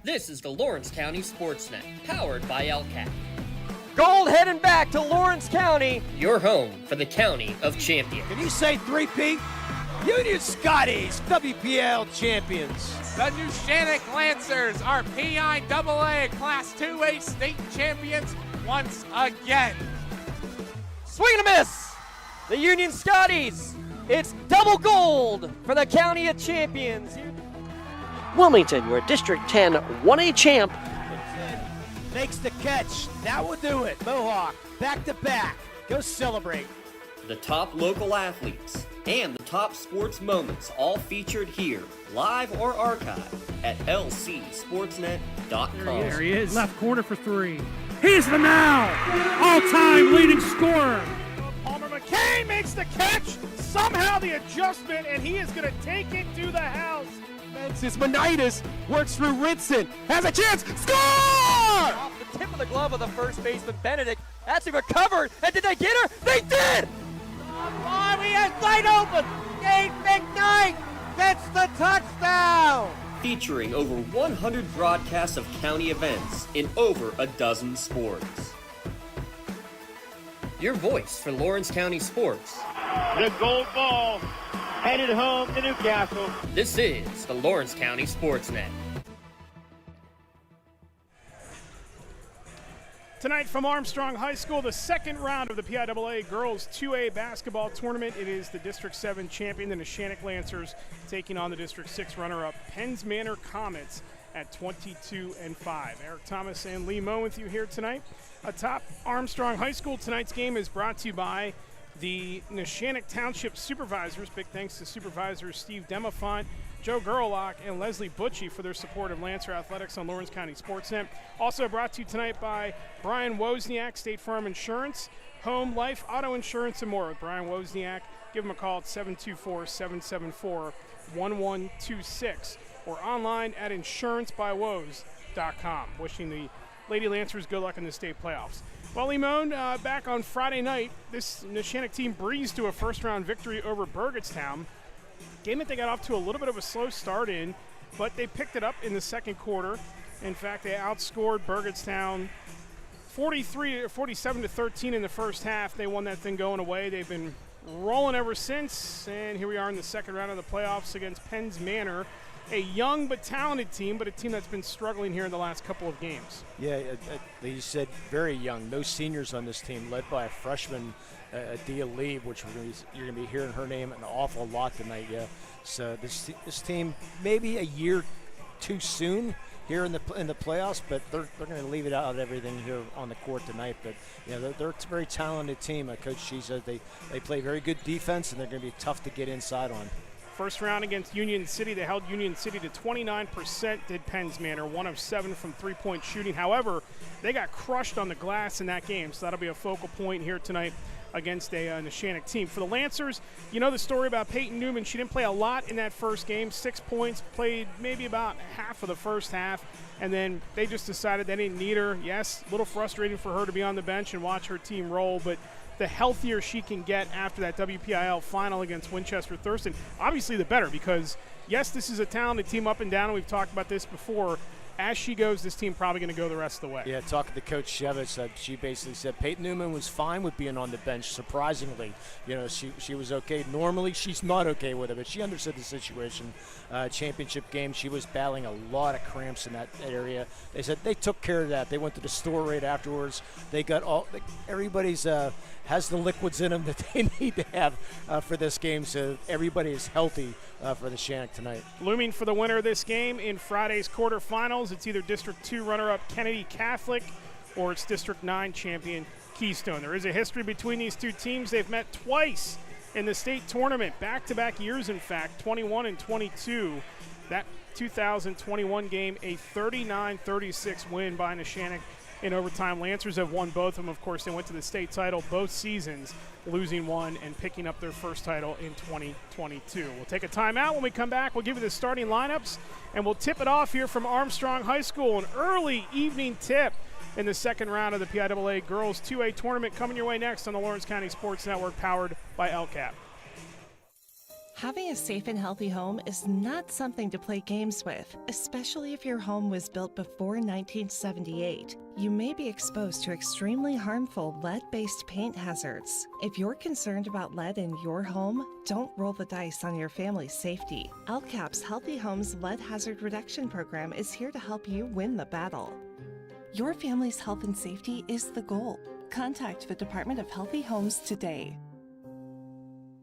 This is the Lawrence County SportsNet, powered by LCAP. Gold heading back to Lawrence County. Your home for the County of Champions. Can you say three-peat? Union Scotties, WPL champions. The Neshannock Lancers are PIAA Class 2A state champions once again. Swing and a miss. The Union Scotties. It's double gold for the County of Champions. Wilmington, your District 10 1A champ. Makes the catch. That will do it. Mohawk, back to back. Go celebrate. The top local athletes and the top sports moments all featured here, live or archived at lcsportsnet.com. There he is. Left corner for three. He's the now all-time leading scorer. Palmer McCain makes the catch. Somehow the adjustment, and he is going to take it to the house. Francis Monitis works through Ritson. Has a chance. Score! Off the tip of the glove of the first baseman, Benedict. Actually recovered. And did they get her? They did! He has wide open. Dave McKnight gets the touchdown. Featuring over 100 broadcasts of county events in over a dozen sports. Your voice for Lawrence County sports. The gold ball headed home to Newcastle. This is the Lawrence County SportsNet. Tonight from Armstrong High School, the second round of the PIAA Girls 2A basketball tournament. It is the District 7 champion, the Neshannock Lancers, taking on the District 6 runner-up, Penns Manor Comets, at 22-5. Eric Thomas and Lee Moe with you here tonight. Atop Armstrong High School, tonight's game is brought to you by the Neshannock Township Supervisors. Big thanks to Supervisors Steve Demafont, Joe Gerlach, and Leslie Butchie for their support of Lancer Athletics on Lawrence County SportsNet. Also brought to you tonight by Brian Wozniak, State Farm Insurance, Home, Life, Auto Insurance, and more with Brian Wozniak. Give him a call at 724-774-1126 or online at insurancebywoz.com. Wishing the Lady Lancers good luck in the state playoffs. Well, Limon, back on Friday night, this Neshannock team breezed to a first-round victory over Burgettstown. Game that they got off to a little bit of a slow start in, but they picked it up in the second quarter. In fact, they outscored Burgettstown 47-13 in the first half. They won that thing going away. They've been rolling ever since, and here we are in the second round of the playoffs against Penns Manor, a young but talented team, but a team that's been struggling here in the last couple of games. Yeah, you said very young. No seniors on this team, led by a freshman, Adia Lee, which you're going to be hearing her name an awful lot tonight. Yeah, so this team maybe a year too soon here in the playoffs, but they're going to leave it out of everything here on the court tonight. But yeah, they're a very talented team. Coach Shee said they play very good defense, and they're going to be tough to get inside on. First round against Union City, they held Union City to 29%, did Penns Manor, 1 of 7 from three-point shooting. However, they got crushed on the glass in that game, so that'll be a focal point here tonight against a Neshannock team. For the Lancers, you know the story about Peyton Newman. She didn't play a lot in that first game, 6 points, played maybe about half of the first half, and then they just decided they didn't need her. Yes, a little frustrating for her to be on the bench and watch her team roll, but the healthier she can get after that WPIL final against Winchester Thurston, obviously the better, because yes, this is a talented team up and down, and we've talked about this before. As she goes, this team probably going to go the rest of the way. Yeah, talking to Coach Shevitz, she basically said Peyton Newman was fine with being on the bench, surprisingly. You know, she was okay. Normally, she's not okay with it, but she understood the situation. Championship game, she was battling a lot of cramps in that area. They said they took care of that. They went to the store right afterwards. They got everybody's has the liquids in them that they need to have for this game, so everybody is healthy for the Shannock tonight. Looming for the winner of this game in Friday's quarterfinals, it's either District 2 runner-up Kennedy Catholic or it's District 9 champion Keystone. There is a history between these two teams. They've met twice in the state tournament, back-to-back years, in fact, 21 and 22. That 2021 game, a 39-36 win by Neshannock in overtime. Lancers have won both of them. Of course, they went to the state title both seasons, losing one and picking up their first title in 2022. We'll take a timeout. When we come back, we'll give you the starting lineups, and we'll tip it off here from Armstrong High School. An early evening tip in the second round of the PIAA Girls 2A tournament coming your way next on the Lawrence County Sports Network, powered by LCAP. Having a safe and healthy home is not something to play games with, especially if your home was built before 1978. You may be exposed to extremely harmful lead-based paint hazards. If you're concerned about lead in your home, don't roll the dice on your family's safety. LCAP's Healthy Homes Lead Hazard Reduction Program is here to help you win the battle. Your family's health and safety is the goal. Contact the Department of Healthy Homes today.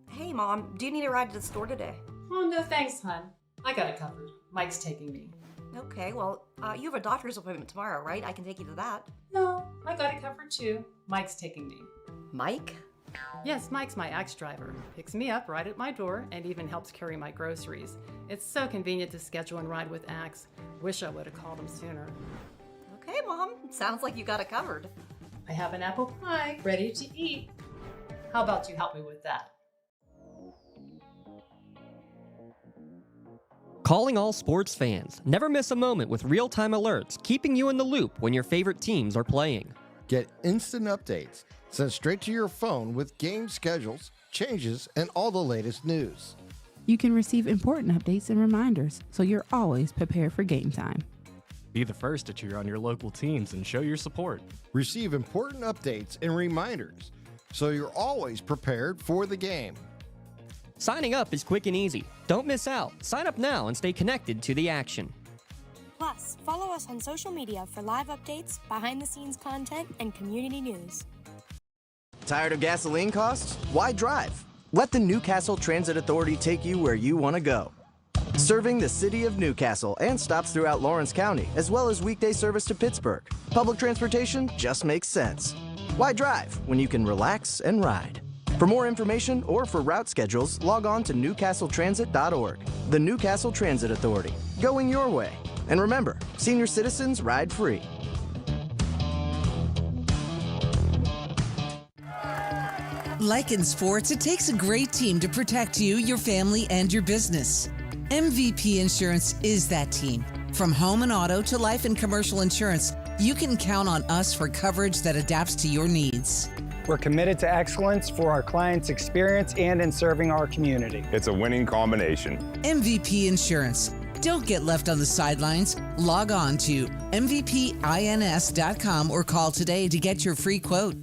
Hey, Mom, do you need a ride to the store today? Oh, no thanks, hon. I got it covered. Mike's taking me. Okay, well, you have a doctor's appointment tomorrow, right? I can take you to that. No, I got it covered too. Mike's taking me. Mike? Yes, Mike's my Axe driver. Picks me up right at my door and even helps carry my groceries. It's so convenient to schedule and ride with Axe. Wish I would have called him sooner. Okay, Mom. Sounds like you got it covered. I have an apple pie ready to eat. How about you help me with that? Calling all sports fans. Never miss a moment with real-time alerts, keeping you in the loop when your favorite teams are playing. Get instant updates sent straight to your phone with game schedules, changes, and all the latest news. You can receive important updates and reminders, so you're always prepared for game time. Be the first to cheer on your local teams and show your support. Receive important updates and reminders, so you're always prepared for the game. Signing up is quick and easy. Don't miss out. Sign up now and stay connected to the action. Plus, follow us on social media for live updates, behind-the-scenes content, and community news. Tired of gasoline costs? Why drive? Let the Newcastle Transit Authority take you where you want to go. Serving the city of Newcastle and stops throughout Lawrence County, as well as weekday service to Pittsburgh. Public transportation just makes sense. Why drive when you can relax and ride? For more information or for route schedules, log on to newcastletransit.org. The Newcastle Transit Authority, going your way. And remember, senior citizens ride free. Like in sports, it takes a great team to protect you, your family, and your business. MVP Insurance is that team. From home and auto to life and commercial insurance, you can count on us for coverage that adapts to your needs. We're committed to excellence for our clients' experience and in serving our community. It's a winning combination. MVP Insurance. Don't get left on the sidelines. Log on to mvpins.com or call today to get your free quote.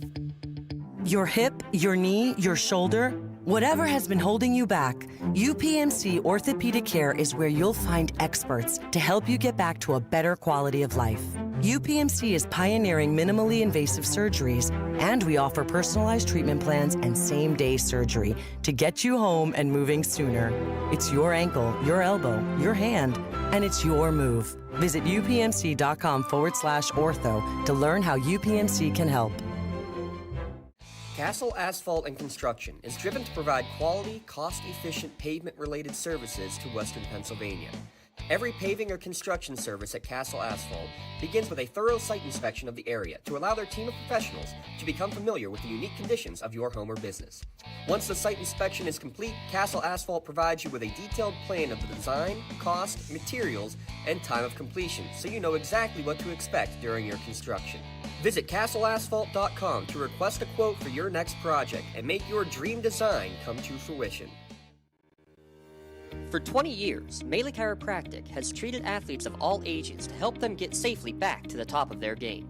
Your hip, your knee, your shoulder, whatever has been holding you back, UPMC Orthopedic Care is where you'll find experts to help you get back to a better quality of life. UPMC is pioneering minimally invasive surgeries, and we offer personalized treatment plans and same-day surgery to get you home and moving sooner. It's your ankle, your elbow, your hand, and it's your move. Visit upmc.com/ortho to learn how UPMC can help. Castle Asphalt and Construction is driven to provide quality, cost-efficient pavement-related services to Western Pennsylvania. Every paving or construction service at Castle Asphalt begins with a thorough site inspection of the area to allow their team of professionals to become familiar with the unique conditions of your home or business. Once the site inspection is complete, Castle Asphalt provides you with a detailed plan of the design, cost, materials, and time of completion, so you know exactly what to expect during your construction. Visit castleasphalt.com to request a quote for your next project and make your dream design come to fruition. For 20 years, Melee Chiropractic has treated athletes of all ages to help them get safely back to the top of their game.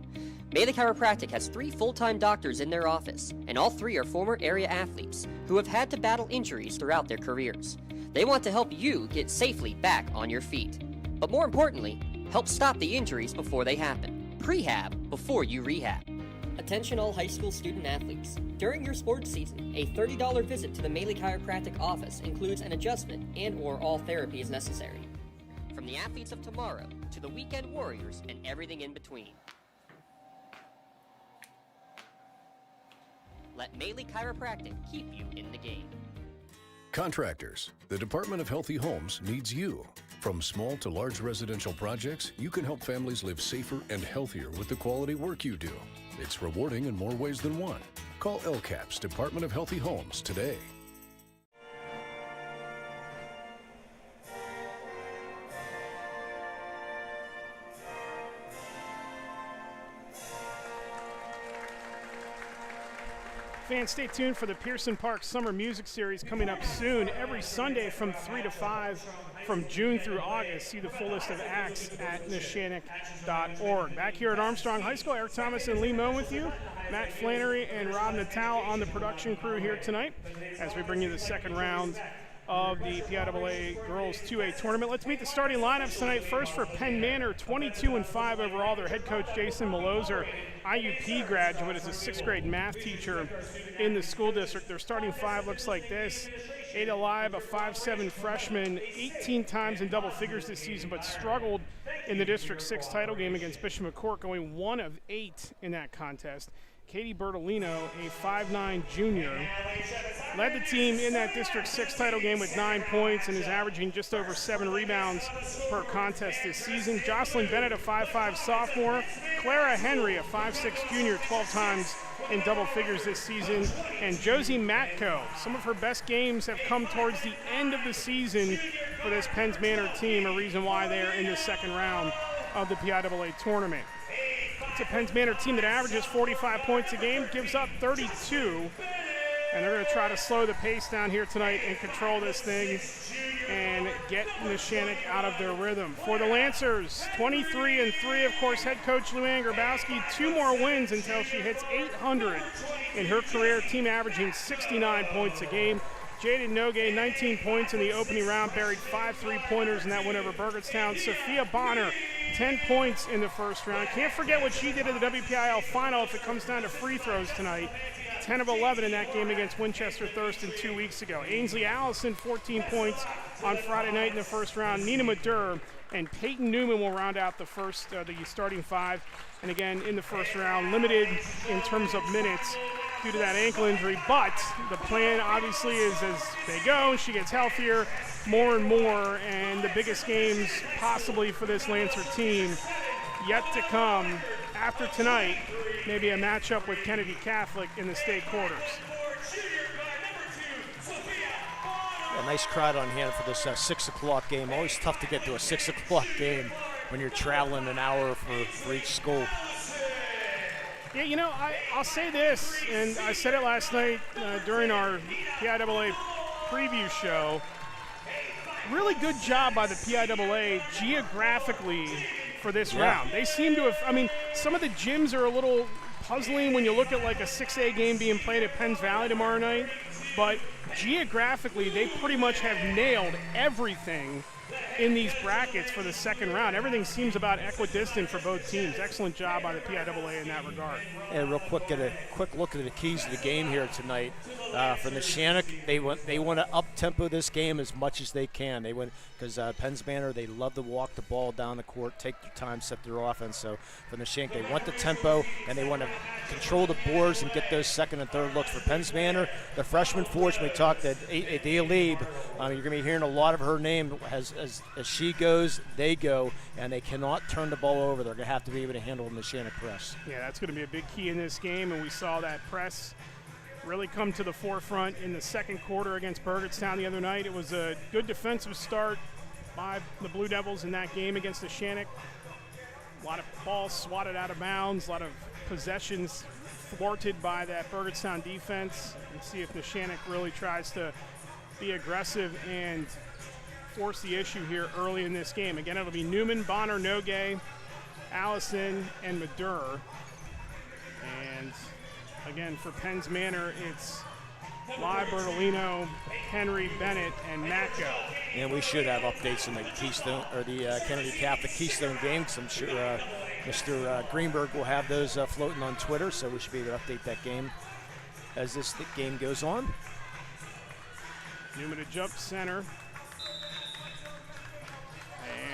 Melee Chiropractic has 3 full-time doctors in their office, and all 3 are former area athletes who have had to battle injuries throughout their careers. They want to help you get safely back on your feet. But more importantly, help stop the injuries before they happen. Prehab before you rehab. Attention all high school student athletes. During your sports season, a $30 visit to the Melee Chiropractic office includes an adjustment and/or all therapy is necessary. From the athletes of tomorrow to the weekend warriors and everything in between. Let Melee Chiropractic keep you in the game. Contractors, the Department of Healthy Homes needs you. From small to large residential projects, you can help families live safer and healthier with the quality work you do. It's rewarding in more ways than one. Call LCAP's Department of Healthy Homes today. Fans, stay tuned for the Pearson Park Summer Music Series coming up soon. Every Sunday from 3 to 5 from June through August. See the full list of acts at Neshannock.org. Back here at Armstrong High School, Eric Thomas and Lee Moe with you. Matt Flannery and Rob Natal on the production crew here tonight as we bring you the second round of the PIAA Girls 2A tournament. Let's meet the starting lineups tonight. First for Penn Manor, 22-5 overall. Their head coach, Jason Malozer, IUP graduate, is a 6th grade math teacher in the school district. Their starting five looks like this. Ada Live, a 5'7" freshman, 18 times in double figures this season, but struggled in the District 6 title game against Bishop McCourt, going 1 of 8 in that contest. Katie Bertolino, a 5'9" junior, led the team in that District 6 title game with 9 points and is averaging just over 7 rebounds per contest this season. Jocelyn Bennett, a 5'5" sophomore. Clara Henry, a 5'6" junior, 12 times in double figures this season. And Josie Matko, some of her best games have come towards the end of the season for this Penns Manor team, a reason why they are in the second round of the PIAA tournament. It's a Penns Manor team that averages 45 points a game, gives up 32, and they're going to try to slow the pace down here tonight and control this thing and get Neshannock out of their rhythm. For the Lancers, 23-3, of course, head coach Luann Grabowski, 2 more wins until she hits 800 in her career, team averaging 69 points a game. Jaden Nogue, 19 points in the opening round, buried 5 3-pointers in that win over Burgettstown. Sophia Bonner, 10 points in the first round. Can't forget what she did in the WPIL final if it comes down to free throws tonight. 10 of 11 in that game against Winchester Thurston 2 weeks ago. Ainsley Allison, 14 points on Friday night in the first round. Nina Madur and Peyton Newman will round out the starting five. And again, in the first round, limited in terms of minutes due to that ankle injury, but the plan obviously is as they go, she gets healthier more and more, and the biggest games possibly for this Lancer team yet to come after tonight, maybe a matchup with Kennedy Catholic in the state quarters. A nice crowd on hand for this 6 o'clock game. Always tough to get to a 6 o'clock game when you're traveling an hour for each school. Yeah, you know, I'll say this, and I said it last night during our PIAA preview show. Really good job by the PIAA geographically for this round. They seem to have, I mean, some of the gyms are a little puzzling when you look at like a 6A game being played at Penns Valley tomorrow night, but geographically they pretty much have nailed everything in these brackets for the second round. Everything seems about equidistant for both teams. Excellent job by the PIAA in that regard. And real quick, get a quick look at the keys to the game here tonight. For Neshannock, they want to up-tempo this game as much as they can. They want, because Penns Manor, they love to walk the ball down the court, take their time, set their offense. So for Neshannock, they want the tempo, and they want to control the boards and get those second and third looks. For Penns Manor, the freshman forward, we talked at Adia Lieb, you're going to be hearing a lot of her name. As she goes, they go, and they cannot turn the ball over. They're going to have to be able to handle the Neshannock press. Yeah, that's going to be a big key in this game, and we saw that press really come to the forefront in the second quarter against Burgettstown the other night. It was a good defensive start by the Blue Devils in that game against Neshannock. A lot of balls swatted out of bounds, a lot of possessions thwarted by that Burgettstown defense. And see if Neshannock really tries to be aggressive and force the issue here early in this game. Again, it'll be Newman, Bonner, Nogue, Allison, and Madur. And again, for Penns Manor, it's Lai, Bertolino, Henry, Bennett, and Matko. And we should have updates in the Keystone or the Kennedy Catholic Keystone game, because I'm sure Mr. Greenberg will have those floating on Twitter, so we should be able to update that game as this game goes on. Newman to jump center.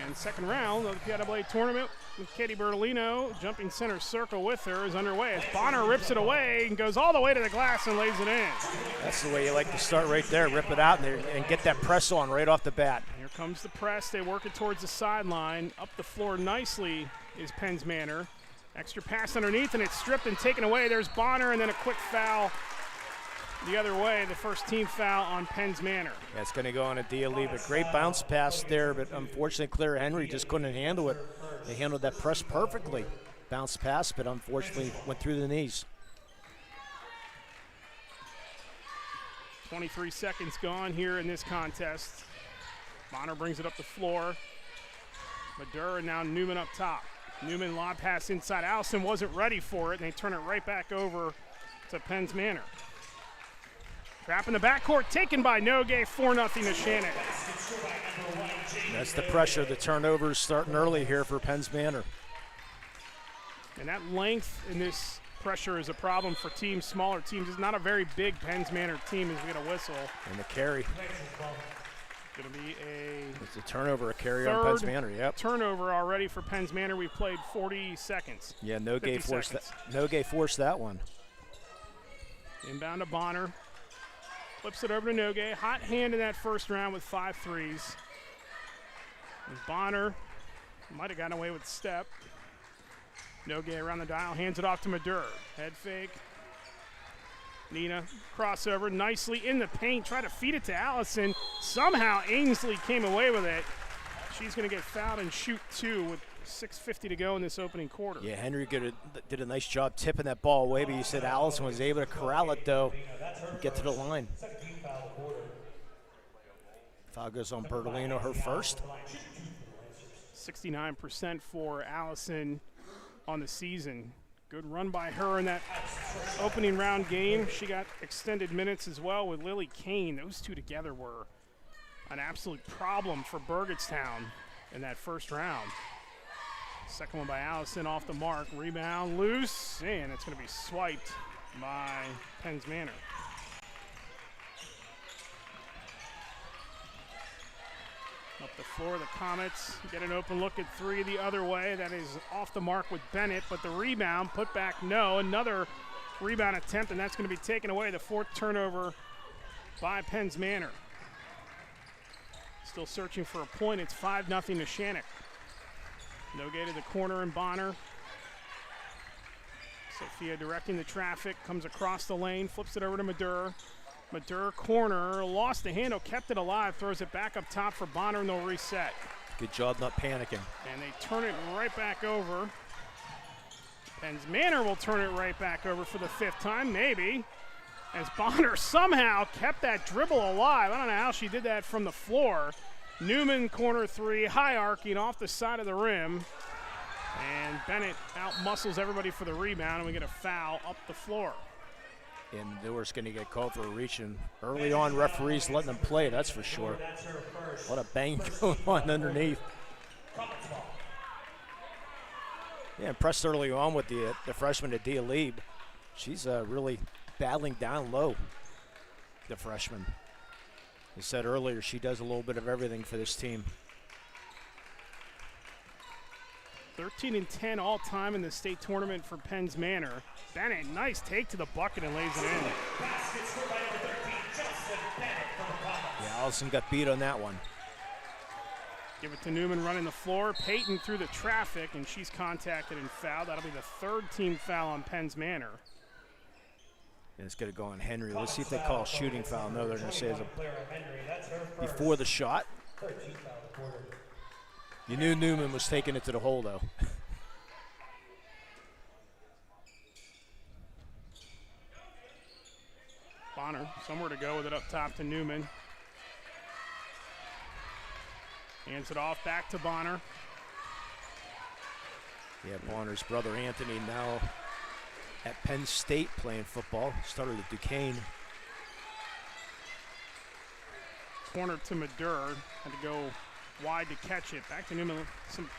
And second round of the PIAA tournament with Katie Bertolino jumping center circle with her is underway as Bonner rips it away and goes all the way to the glass and lays it in. That's the way you like to start right there. Rip it out and get that press on right off the bat. Here comes the press. They work it towards the sideline. Up the floor nicely is Penns Manor. Extra pass underneath, and it's stripped and taken away. There's Bonner, and then a quick foul the other way, the first team foul on Penns Manor. Yeah, it's going to go on a DLE, but great bounce pass there, but unfortunately Clara Henry just couldn't handle it. They handled that press perfectly. Bounce pass, but unfortunately went through the knees. 23 seconds gone here in this contest. Manor brings it up the floor. Madura and now Newman up top. Newman lob pass inside. Allison wasn't ready for it, and they turn it right back over to Penn's Manor. Trap in the backcourt, taken by Nogue, 4-0 Neshannock. That's the pressure. The turnovers starting early here for Penn's Manor. And that length in this pressure is a problem for teams, smaller teams. It's not a very big Penn's Manor team as we get a whistle. And the carry. Going to be it's a turnover, a carry on Penn's Manor, yep. Turnover already for Penn's Manor. We've played 40 seconds. Yeah, Nogue forced that one. Inbound to Bonner. Flips it over to Nogue. Hot hand in that first round with 5 threes. And Bonner might have gotten away with the step. Nogue around the dial, hands it off to Madura. Head fake. Nina, crossover, nicely in the paint, try to feed it to Allison. Somehow Ainsley came away with it. She's going to get fouled and shoot 2 with 6:50 to go in this opening quarter. Yeah, Henry did a nice job tipping that ball away, but you said Allison was able to corral it, though, and get to the line. Foul goes on Bertolino, her first. 69% for Allison on the season. Good run by her in that opening round game. She got extended minutes as well with Lily Kane. Those two together were an absolute problem for Burgettstown in that first round. Second one by Allison off the mark. Rebound loose, and it's going to be swiped by Penn's Manor. Up the floor, the Comets get an open look at 3 the other way. That is off the mark with Bennett, but the rebound, put back, no. Another rebound attempt, and that's going to be taken away. The 4th turnover by Penn's Manor. Still searching for a point. It's 5-0 Neshannock. Nogue to the corner and Bonner. Sophia directing the traffic, comes across the lane, flips it over to Madura. Madura corner, lost the handle, kept it alive, throws it back up top for Bonner, and they'll reset. Good job not panicking. And they turn it right back over. Penn's Manor will turn it right back over for the 5th time, maybe, as Bonner somehow kept that dribble alive. I don't know how she did that from the floor. Newman, corner 3, high arcing off the side of the rim. And Bennett out-muscles everybody for the rebound, and we get a foul up the floor. And Newark's going to get called for a reaching. Early on, referees letting them play, that's for sure. What a bang going on underneath. Yeah, impressed early on with the freshman, Adia Lieb. She's really battling down low, the freshman. I said earlier, she does a little bit of everything for this team. 13-10 all-time in the state tournament for Penn's Manor. Bennett, nice take to the bucket and lays it in. Yeah, Allison got beat on that one. Give it to Newman running the floor. Peyton through the traffic, and she's contacted and fouled. That'll be the 3rd team foul on Penn's Manor. And it's going to go on Henry. Let's see if they call a shooting foul. No, they're going to say it's a before the shot. You knew Newman was taking it to the hole, though. Bonner, somewhere to go with it up top to Newman. Hands it off back to Bonner. Yeah, Bonner's brother Anthony now at Penn State playing football. Started at Duquesne. Corner to Madura. Had to go wide to catch it. Back to Newman. Some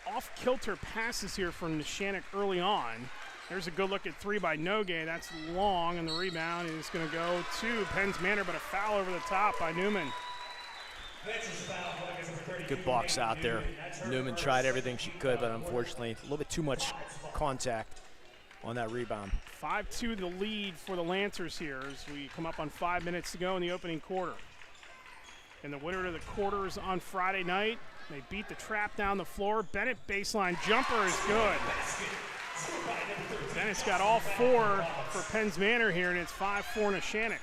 off-kilter passes here from Neshannock early on. There's a good look at 3 by Nogue. That's long, and the rebound is going to go to Penn's Manor, but a foul over the top by Newman. Good box out there. Newman tried everything she could, but unfortunately, a little bit too much contact on that rebound. 5-2 the lead for the Lancers here as we come up on 5 minutes to go in the opening quarter. And the winner of the quarters on Friday night, they beat the trap down the floor. Bennett baseline jumper is good. Bennett's got all 4 for Penn's Manor here, and it's 5-4 Neshannock.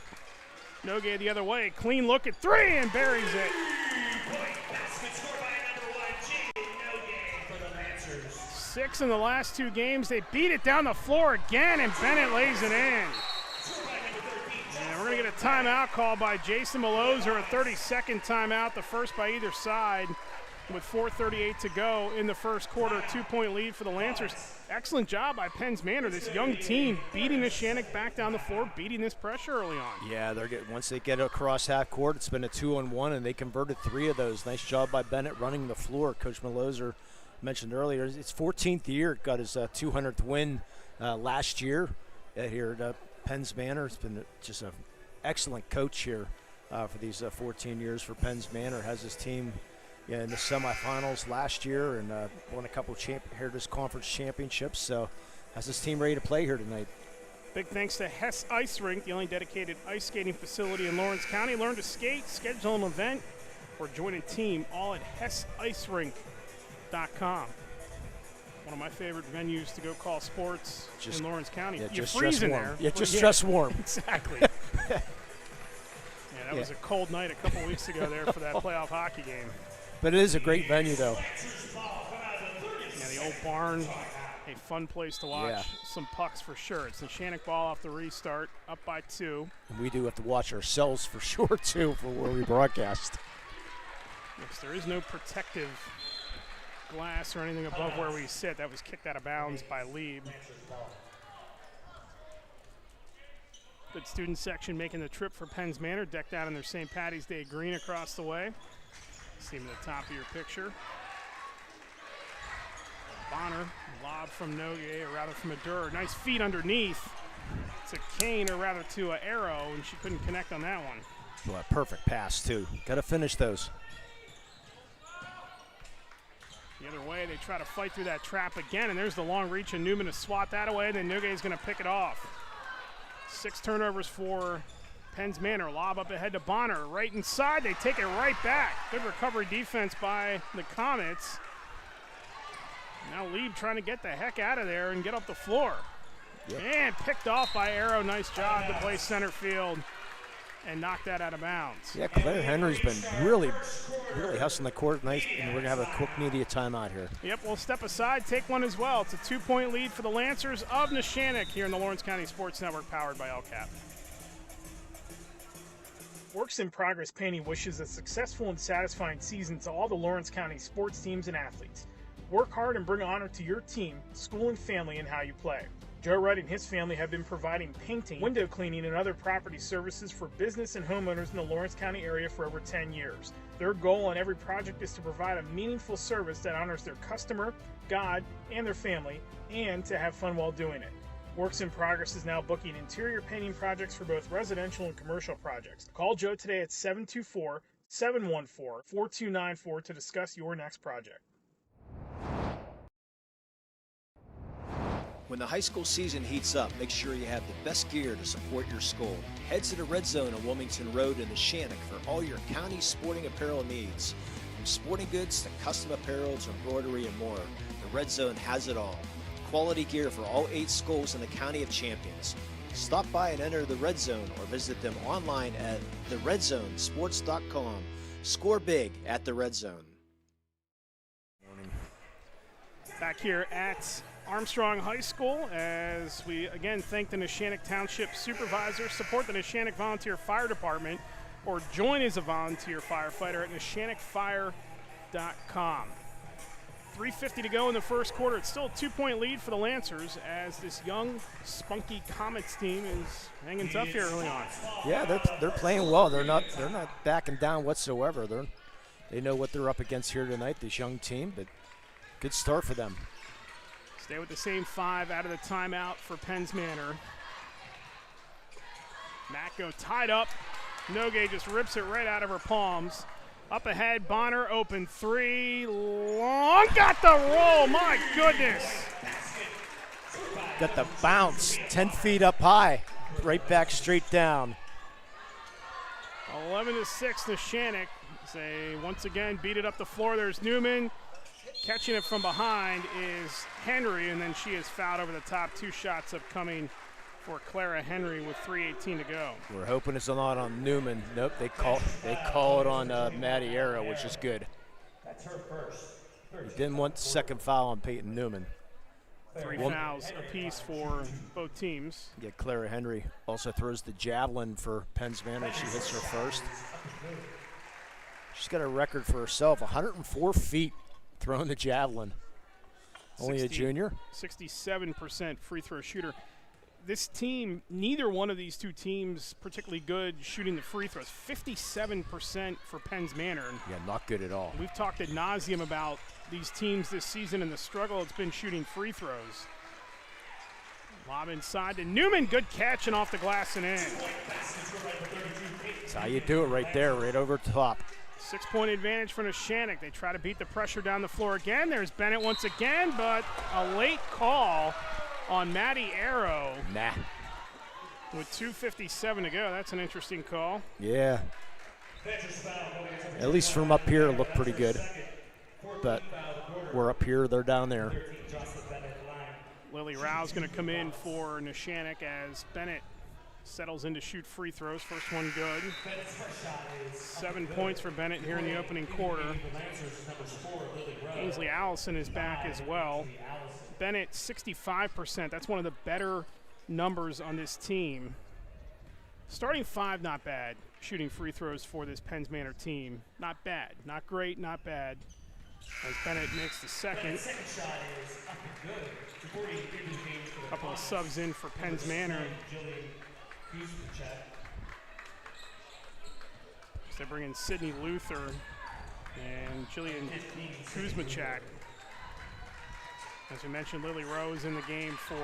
Nogue the other way, clean look at 3 and buries it. 6 in the last 2 games. They beat it down the floor again, and Bennett lays it in. And we're going we get a timeout called by Jason Maloser, a 30-second timeout, the first by either side, with 4:38 to go in the first quarter. 2-point lead for the Lancers. Excellent job by Penns Manor, this young team, beating Neshannock back down the floor, beating this pressure early on. Yeah, once they get across half court, it's been a 2-on-1, and they converted 3 of those. Nice job by Bennett running the floor. Coach Maloser mentioned earlier, it's 14th year, got his 200th win last year here at Penns Manor. It's been just an excellent coach here for these 14 years for Penns Manor. Has his team in the semifinals last year and won a couple Heritage Conference championships. So has his team ready to play here tonight. Big thanks to Hess Ice Rink, the only dedicated ice skating facility in Lawrence County. Learn to skate, schedule an event, or join a team, all at HessIceRink.com. One of my favorite venues to go call sports in Lawrence County. Yeah, You're freezing there. Yeah, just dress warm. Exactly. That was a cold night a couple weeks ago there for that playoff hockey game. But it is a great venue, though. Yeah, the old barn, a fun place to watch some pucks for sure. It's Neshannock ball off the restart, up by 2. And we do have to watch ourselves for sure, too, for where we broadcast. Yes, there is no protective glass or anything above where we sit. That was kicked out of bounds by Lieb. Good student section making the trip for Penns Manor, decked out in their St. Patty's Day green across the way. See him at the top of your picture. Bonner, lob from Nogue, or rather from Adur. Nice feet underneath to Kane, or rather to an Arrow, and she couldn't connect on that one. Well, a perfect pass, too. Got to finish those. The other way, they try to fight through that trap again, and there's the long reach, and Newman to swat that away, and then Nogue is going to pick it off. 6 turnovers for Penns Manor. Lob up ahead to Bonner. Right inside, they take it right back. Good recovery defense by the Comets. Now Lieb trying to get the heck out of there and get up the floor. Yep. And picked off by Arrow. Nice job to play center field and knock that out of bounds. Yeah, Claire Henry's been really hustling the court tonight, and we're going to have a quick media timeout here. Yep, we'll step aside, take one as well. It's a 2-point lead for the Lancers of Neshannock here in the Lawrence County Sports Network, powered by LCAP. Works in Progress Painting wishes a successful and satisfying season to all the Lawrence County sports teams and athletes. Work hard and bring honor to your team, school, and family in how you play. Joe Wright and his family have been providing painting, window cleaning, and other property services for business and homeowners in the Lawrence County area for over 10 years. Their goal on every project is to provide a meaningful service that honors their customer, God, and their family, and to have fun while doing it. Works in Progress is now booking interior painting projects for both residential and commercial projects. Call Joe today at 724-714-4294 to discuss your next project. When the high school season heats up, make sure you have the best gear to support your school. Head to the Red Zone on Wilmington Road in Neshannock for all your county sporting apparel needs. From sporting goods to custom apparel to embroidery and more, the Red Zone has it all. Quality gear for all 8 schools in the County of Champions. Stop by and enter the Red Zone or visit them online at theredzonesports.com. Score big at the Red Zone. Back here at Armstrong High School, as we again thank the Neshannock Township Supervisor, support the Neshannock Volunteer Fire Department, or join as a volunteer firefighter at neshannockfire.com. 3:50 to go in the first quarter. It's still a 2-point lead for the Lancers as this young, spunky Comets team is hanging tough here early on. Yeah, they're playing well. They're not backing down whatsoever. They know what they're up against here tonight, this young team, but good start for them. Stay with the same 5 out of the timeout for Penns Manor. Macko tied up. Nogue just rips it right out of her palms. Up ahead, Bonner, open 3, long, got the roll, my goodness. Got the bounce, 10 feet up high, right back straight down. 11-6, Neshannock. They once again beat it up the floor. There's Newman. Catching it from behind is Henry, and then she is fouled over the top. 2 shots upcoming for Clara Henry with 3:18 to go. We're hoping it's not on Newman. Nope, they call it on Maddie Arrow, which is good. That's her first. We didn't want the second foul on Peyton Newman. 3 fouls apiece for both teams. Yeah, Clara Henry also throws the javelin for Penn's Manor. She hits her first. She's got a record for herself, 104 feet throwing the javelin. Only a junior. 67% free throw shooter. This team, neither one of these two teams particularly good shooting the free throws. 57% for Penn's Manor. Yeah, not good at all. We've talked ad nauseum about these teams this season and the struggle it's been shooting free throws. Lob inside to Newman. Good catch and off the glass and in. That's how you do it right there, right over top. 6-point advantage for Neshannock. They try to beat the pressure down the floor again. There's Bennett once again, but a late call on Maddie Arrow. Nah. With 2:57 to go. That's an interesting call. Yeah. At least from up here, it looked pretty good. But we're up here, they're down there. Lily Rao's going to come in for Neshannock as Bennett settles in to shoot free throws. First one good. 7 points for Bennett here in the opening quarter. Ainsley Allison is back as well. Bennett, 65%. That's one of the better numbers on this team. Starting 5, not bad. Shooting free throws for this Penn's Manor team. Not bad. Not great, not bad. As Bennett makes the second. A couple of subs in for Penn's Manor. So they bring in Sydney Luther and Jillian Kuzmachak. As we mentioned, Lily Rose in the game for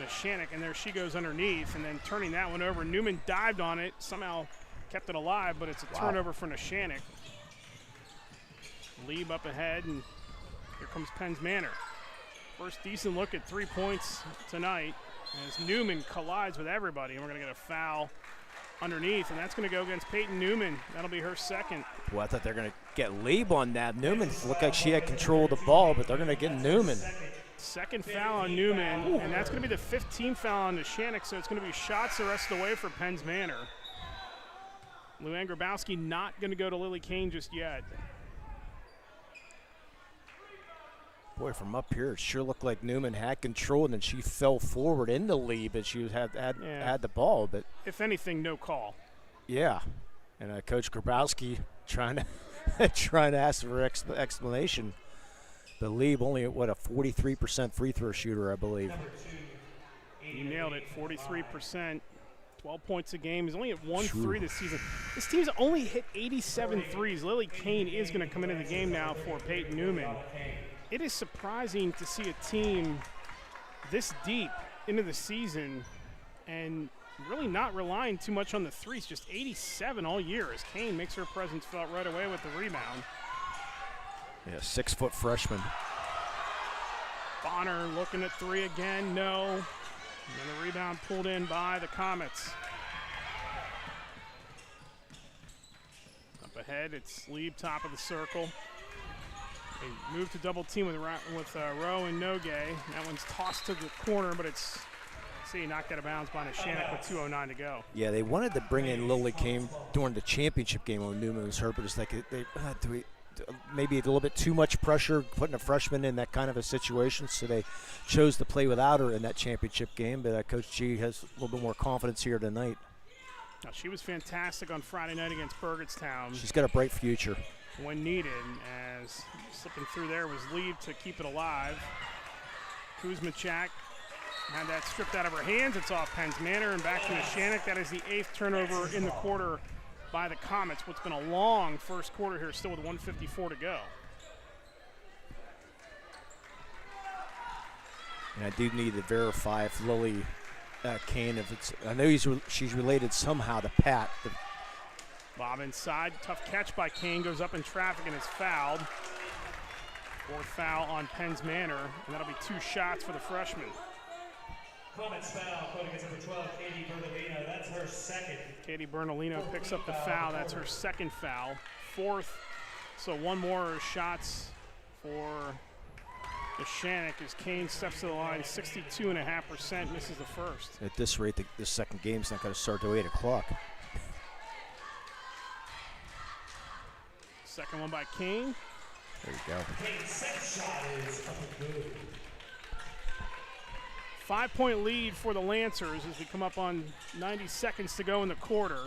Neshannock, and there she goes underneath, and then turning that one over. Newman dived on it, somehow kept it alive, but it's a turnover for Neshannock. Lieb up ahead, and here comes Penn's Manor. First decent look at 3 points tonight as Newman collides with everybody, and we're going to get a foul underneath, and that's going to go against Peyton Newman. That'll be her second. Well, I thought they were going to get Lieb on that. Newman looked like she had control of the ball, but they're going to get Newman. Second foul on Newman, and that's going to be the 15th foul on Neshannock, so it's going to be shots the rest of the way for Penn's Manor. Luann Grabowski not going to go to Lily Kane just yet. Boy, from up here, it sure looked like Newman had control, and then she fell forward in the lead, but she had the ball. But if anything, no call. Yeah, and Coach Grabowski trying to ask for explanation. But Lieb only at, a 43% free throw shooter, I believe. You nailed it, 43%. 12 points a game. He's only at 1-3 this season. This team's only hit 87 threes. Lily Kane is going to come into the game now for Peyton Newman. It is surprising to see a team this deep into the season and really not relying too much on the threes, just 87 all year as Kane makes her presence felt right away with the rebound. Yeah, 6-foot freshman. Bonner looking at 3 again, no. And the rebound pulled in by the Comets. Up ahead, it's Lieb, top of the circle. They move to double team with Rowe and Nogue. That one's tossed to the corner, but it's, knocked out of bounds by Neshannock with 2:09 to go. Yeah, they wanted to bring in Lily Kane during the championship game when Newman was hurt, but it's like maybe a little bit too much pressure putting a freshman in that kind of a situation, so they chose to play without her in that championship game. But Coach G has a little bit more confidence here tonight. Now, she was fantastic on Friday night against Burgettstown. She's got a bright future. When needed, as slipping through there was Lieb to keep it alive. Kuzmachak had that stripped out of her hands. It's off Penn's Manor and back to Neshannock. That is the 8th turnover in the quarter by the Comets. What's been a long first quarter here, still with 1:54 to go. And I do need to verify if Lily Kane, I know she's related somehow to Pat. Bob inside, tough catch by Kane, goes up in traffic and is fouled. 4th foul on Penn's Manor, and that'll be 2 shots for the freshman. Comets foul, going against number 12, Katie Bernalino. That's her second. Katie Bernalino picks up the foul. That's her second foul. 4th, so 1 more shots for Neshannock as Kane steps to the line. 62.5%, misses the first. At this rate, the second game's not going to start till 8 o'clock. Second one by Kane. There you go. Kane's second shot is up and good. 5-point lead for the Lancers as we come up on 90 seconds to go in the quarter.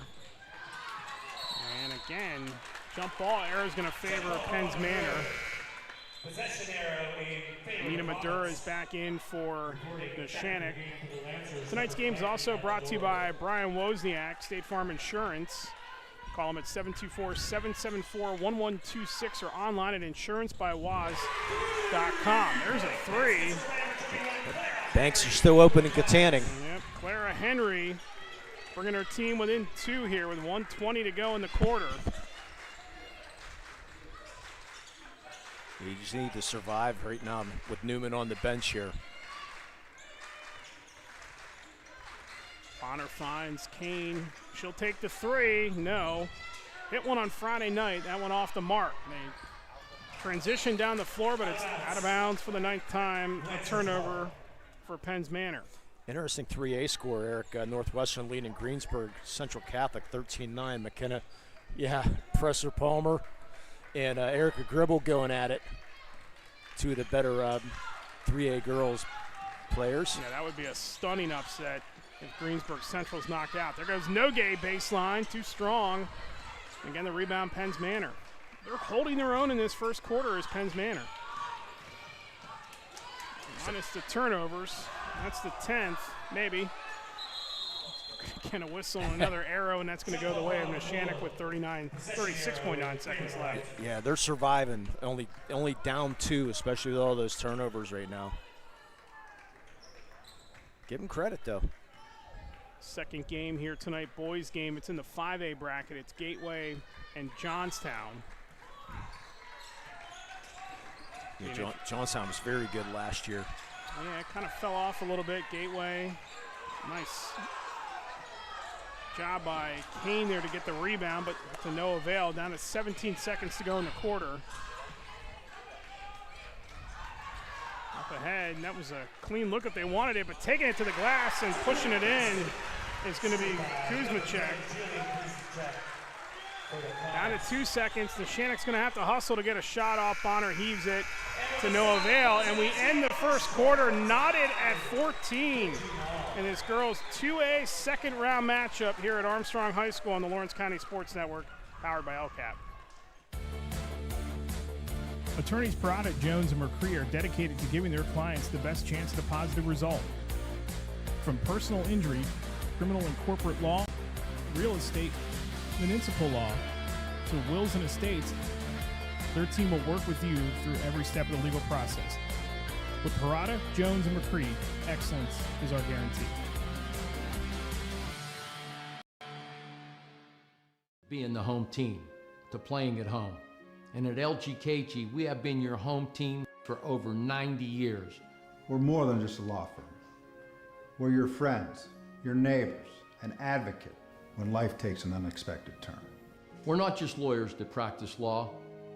And again, jump ball arrow is going to favor Penn's Manor. Possession arrow in favor. Nina Madura is back in for Neshannock. Tonight's game is also brought to you by Brian Wozniak, State Farm Insurance. Call them at 724-774-1126 or online at insurancebywoz.com. There's a three. Banks are still open in Katanning. Yep, Clara Henry bringing her team within 2 here with 1:20 to go in the quarter. You just need to survive right now with Newman on the bench here. Bonner finds Kane. She'll take the three. No. Hit one on Friday night. That one off the mark. They transition down the floor, but it's out of bounds for the 9th time. A turnover for Penn's Manor. Interesting 3A score, Eric. Northwestern leading Greensburg Central Catholic 13-9. McKenna, Presser Palmer and Erica Gribble going at it. 2 of the better 3A girls players. Yeah, that would be a stunning upset if Greensburg Central's knocked out. There goes Nogue baseline, too strong. Again, the rebound, Penn's Manor. They're holding their own in this first quarter as Penn's Manor. Minus the turnovers. That's the 10th, maybe. Again, a whistle and another arrow, and that's going to go the way of Neshannock with 36.9 seconds left. Yeah, they're surviving. Only down 2, especially with all those turnovers right now. Give them credit, though. Second game here tonight, boys game. It's in the 5A bracket. It's Gateway and Johnstown. Yeah, Johnstown was very good last year. Yeah, it kind of fell off a little bit. Gateway, nice job by Kane there to get the rebound, but to no avail. Down to 17 seconds to go in the quarter. Up ahead, and that was a clean look if they wanted it, but taking it to the glass and pushing it in is going to be Kuzmachek. Down to 2 seconds. Neshannock's going to have to hustle to get a shot off. Bonner heaves it to no avail, and we end the first quarter knotted at 14 in this girls' 2A second-round matchup here at Armstrong High School on the Lawrence County Sports Network, powered by LCAP. Attorneys PIAA, Jones, and McCree are dedicated to giving their clients the best chance at a positive result. From personal injury, criminal and corporate law, real estate, municipal law, to wills and estates, their team will work with you through every step of the legal process. With PIAA, Jones, and McCree, excellence is our guarantee. Being the home team, to playing at home. And at LGKG, we have been your home team for over 90 years. We're more than just a law firm. We're your friends, your neighbors, an advocate when life takes an unexpected turn. We're not just lawyers that practice law.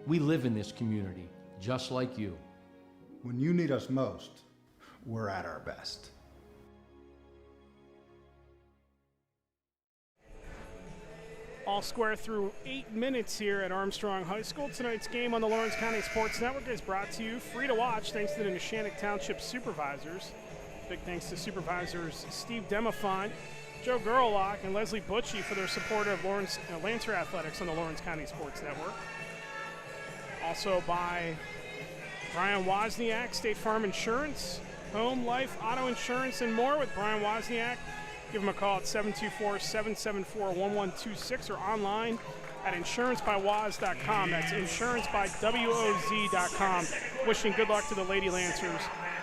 We live in this community, just like you. When you need us most, we're at our best. All square through 8 minutes here at Armstrong High School. Tonight's game on the Lawrence County Sports Network is brought to you free to watch thanks to the Neshannock Township Supervisors. Big thanks to Supervisors Steve Demofont, Joe Gerlach, and Leslie Butchie for their support of Lancer Athletics on the Lawrence County Sports Network. Also by Brian Wozniak, State Farm Insurance, Home, Life, Auto Insurance, and more with Brian Wozniak. Give them a call at 724-774-1126 or online at insurancebywoz.com. That's insurancebywoz.com. Wishing good luck to the Lady Lancers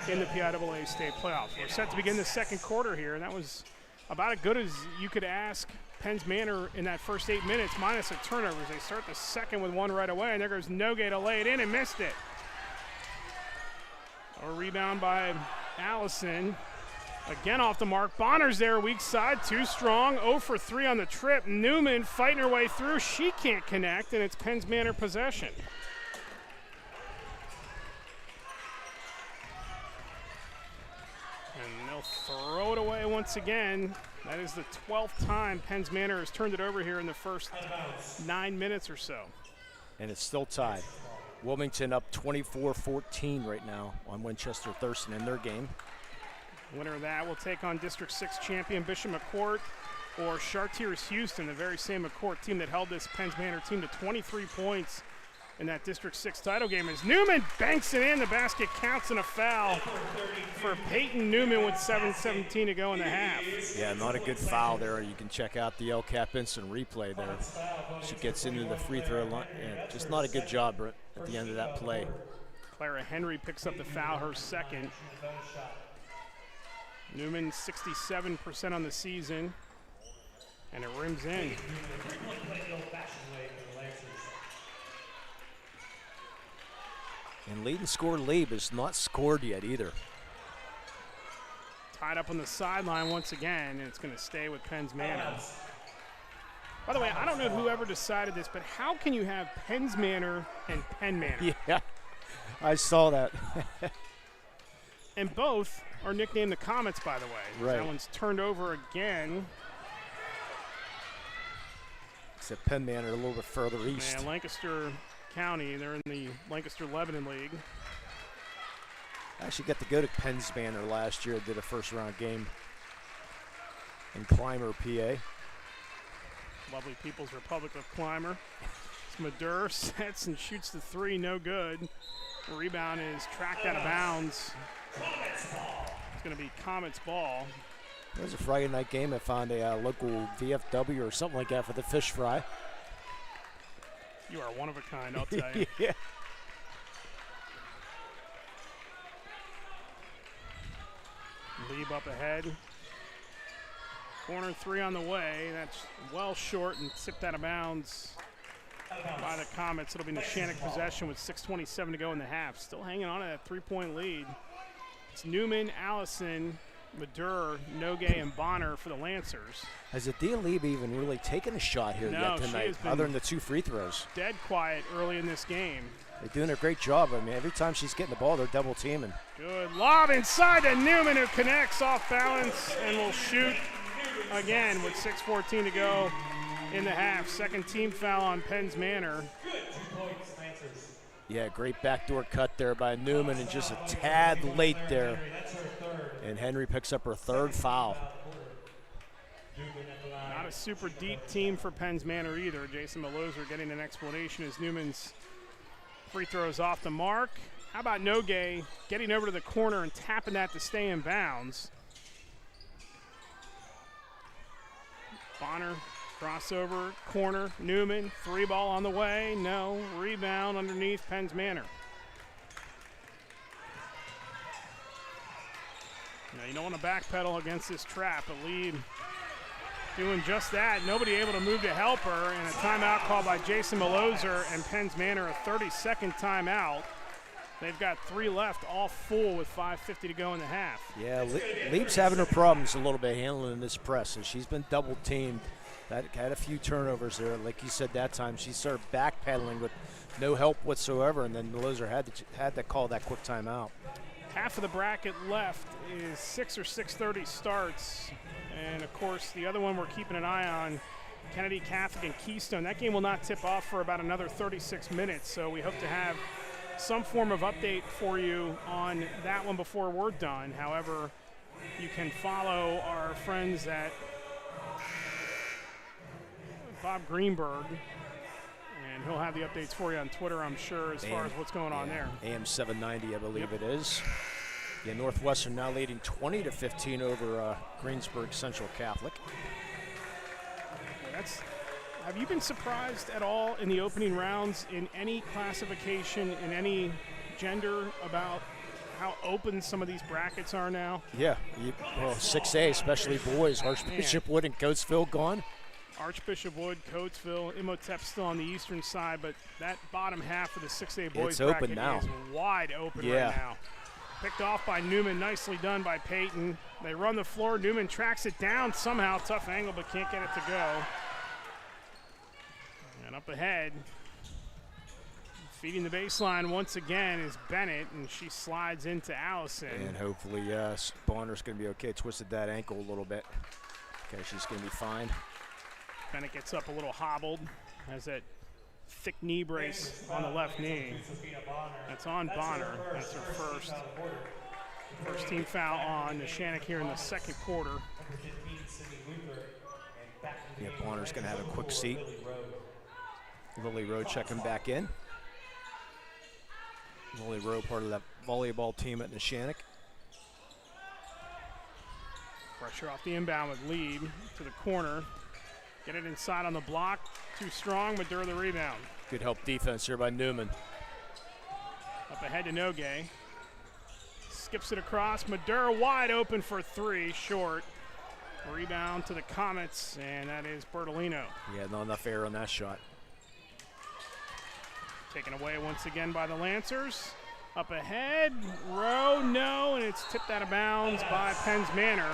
in the PIAA State Playoffs. We're set to begin the second quarter here, and that was about as good as you could ask Penn's Manor in that first 8 minutes, minus the turnovers. They start the second with one right away, and there goes Nogue to lay it in and missed it. A rebound by Allison. Again off the mark. Bonner's there, weak side, too strong. 0 for 3 on the trip. Newman fighting her way through. She can't connect, and it's Penn's Manor possession. And they'll throw it away once again. That is the 12th time Penn's Manor has turned it over here in the first 9 minutes or so. And it's still tied. Wilmington up 24-14 right now on Winchester Thurston in their game. Winner of that will take on District 6 champion Bishop McCourt or Chartiers Houston, the very same McCourt team that held this Penns Manor team to 23 points in that District 6 title game. As Newman banks it in, the basket counts and a foul for Peyton Newman with 7:17 to go in the half. Yeah, not a good foul there. You can check out the LCAP instant replay there. She gets into the free throw line. Yeah, just not a good job at the end of that play. Clara Henry picks up the foul, her second. Newman 67% on the season, and it rims in. And leading scorer Lieb has not scored yet either. Tied up on the sideline once again, and it's going to stay with Penns Manor. By the way, I don't know whoever decided this, but how can you have Penns Manor and Penn Manor? Yeah, I saw that. And both are nicknamed the Comets, by the way. Right. That one's turned over again. Except Penn Manor a little bit further east. And Lancaster County, they're in the Lancaster-Lebanon League. I actually got to go to Penns Manor last year. Did a first-round game in Clymer, PA. Lovely People's Republic of Clymer. Madur sets and shoots the three, no good. The rebound is tracked out of bounds. It's going to be Comets ball. It was a Friday night game. I found a local VFW or something like that for the fish fry. You are one of a kind, I'll tell you. Yeah. Lieb up ahead. Corner three on the way. That's well short and tipped out of bounds by the Comets. It'll be Neshannock possession with 6:27 to go in the half. Still hanging on to that three-point lead. It's Newman, Allison, Madur, Nogue, and Bonner for the Lancers. Has Adia Lieb even really taken a shot here yet tonight, other than the two free throws? Dead quiet early in this game. They're doing a great job. I mean, every time she's getting the ball, they're double teaming. Good lob inside to Newman, who connects off balance and will shoot again with 6:14 to go in the half. Second team foul on Penns Manor. Yeah, great backdoor cut there by Newman, and just a tad late there. And Henry picks up her third foul. Not a super deep team for Penns Manor either. Jason Maloser getting an explanation as Newman's free throws off the mark. How about Nogue getting over to the corner and tapping that to stay in bounds? Bonner, crossover, corner, Newman, three ball on the way, no, rebound underneath Penns Manor. Now you don't want to backpedal against this trap, but Lieb doing just that. Nobody able to move to help her, and a timeout called by Jason Maloser, and Penns Manor a 30-second timeout. They've got three left, all full with 5:50 to go in the half. Yeah, Lieb's having her problems a little bit handling this press, and she's been double teamed. That had a few turnovers there. Like you said that time, she started backpedaling with no help whatsoever, and then Maloser had to call that quick timeout. Half of the bracket left is 6 or 6:30 starts. And, of course, the other one we're keeping an eye on, Kennedy Catholic and Keystone. That game will not tip off for about another 36 minutes, so we hope to have some form of update for you on that one before we're done. However, you can follow our friends at Bob Greenberg, and he'll have the updates for you on Twitter, I'm sure, as far as what's going on there. AM 790, I believe it is. Yeah, Northwestern now leading 20-15 over Greensburg Central Catholic. Have you been surprised at all in the opening rounds in any classification, in any gender, about how open some of these brackets are now? Yeah, 6A, especially boys. Archbishop Wood and Coatesville gone. Archbishop Wood, Coatesville, Imhotep still on the eastern side, but that bottom half of the 6A boys it's bracket open now. is wide open right now. Picked off by Newman, nicely done by Peyton. They run the floor, Newman tracks it down somehow, tough angle, but can't get it to go. And up ahead, feeding the baseline once again is Bennett, and she slides into Allison. And hopefully Bonner's going to be okay. Twisted that ankle a little bit. Okay, she's going to be fine. Bennett gets up a little hobbled, has that thick knee brace on the left knee. That's on Bonner. That's her first. First team foul on Neshannock here in the second quarter. Yeah, Bonner's going to have a quick seat. Lily Rowe checking back in. Lily Rowe, part of that volleyball team at Neshannock. Pressure off the inbound with lead to the corner. Get it inside on the block. Too strong, Madura the rebound. Good help defense here by Newman. Up ahead to Nogue. Skips it across. Madura wide open for three, short. Rebound to the Comets, and that is Bertolino. Yeah, not enough air on that shot. Taken away once again by the Lancers. Up ahead, Rowe, no, and it's tipped out of bounds by Penn's Manor.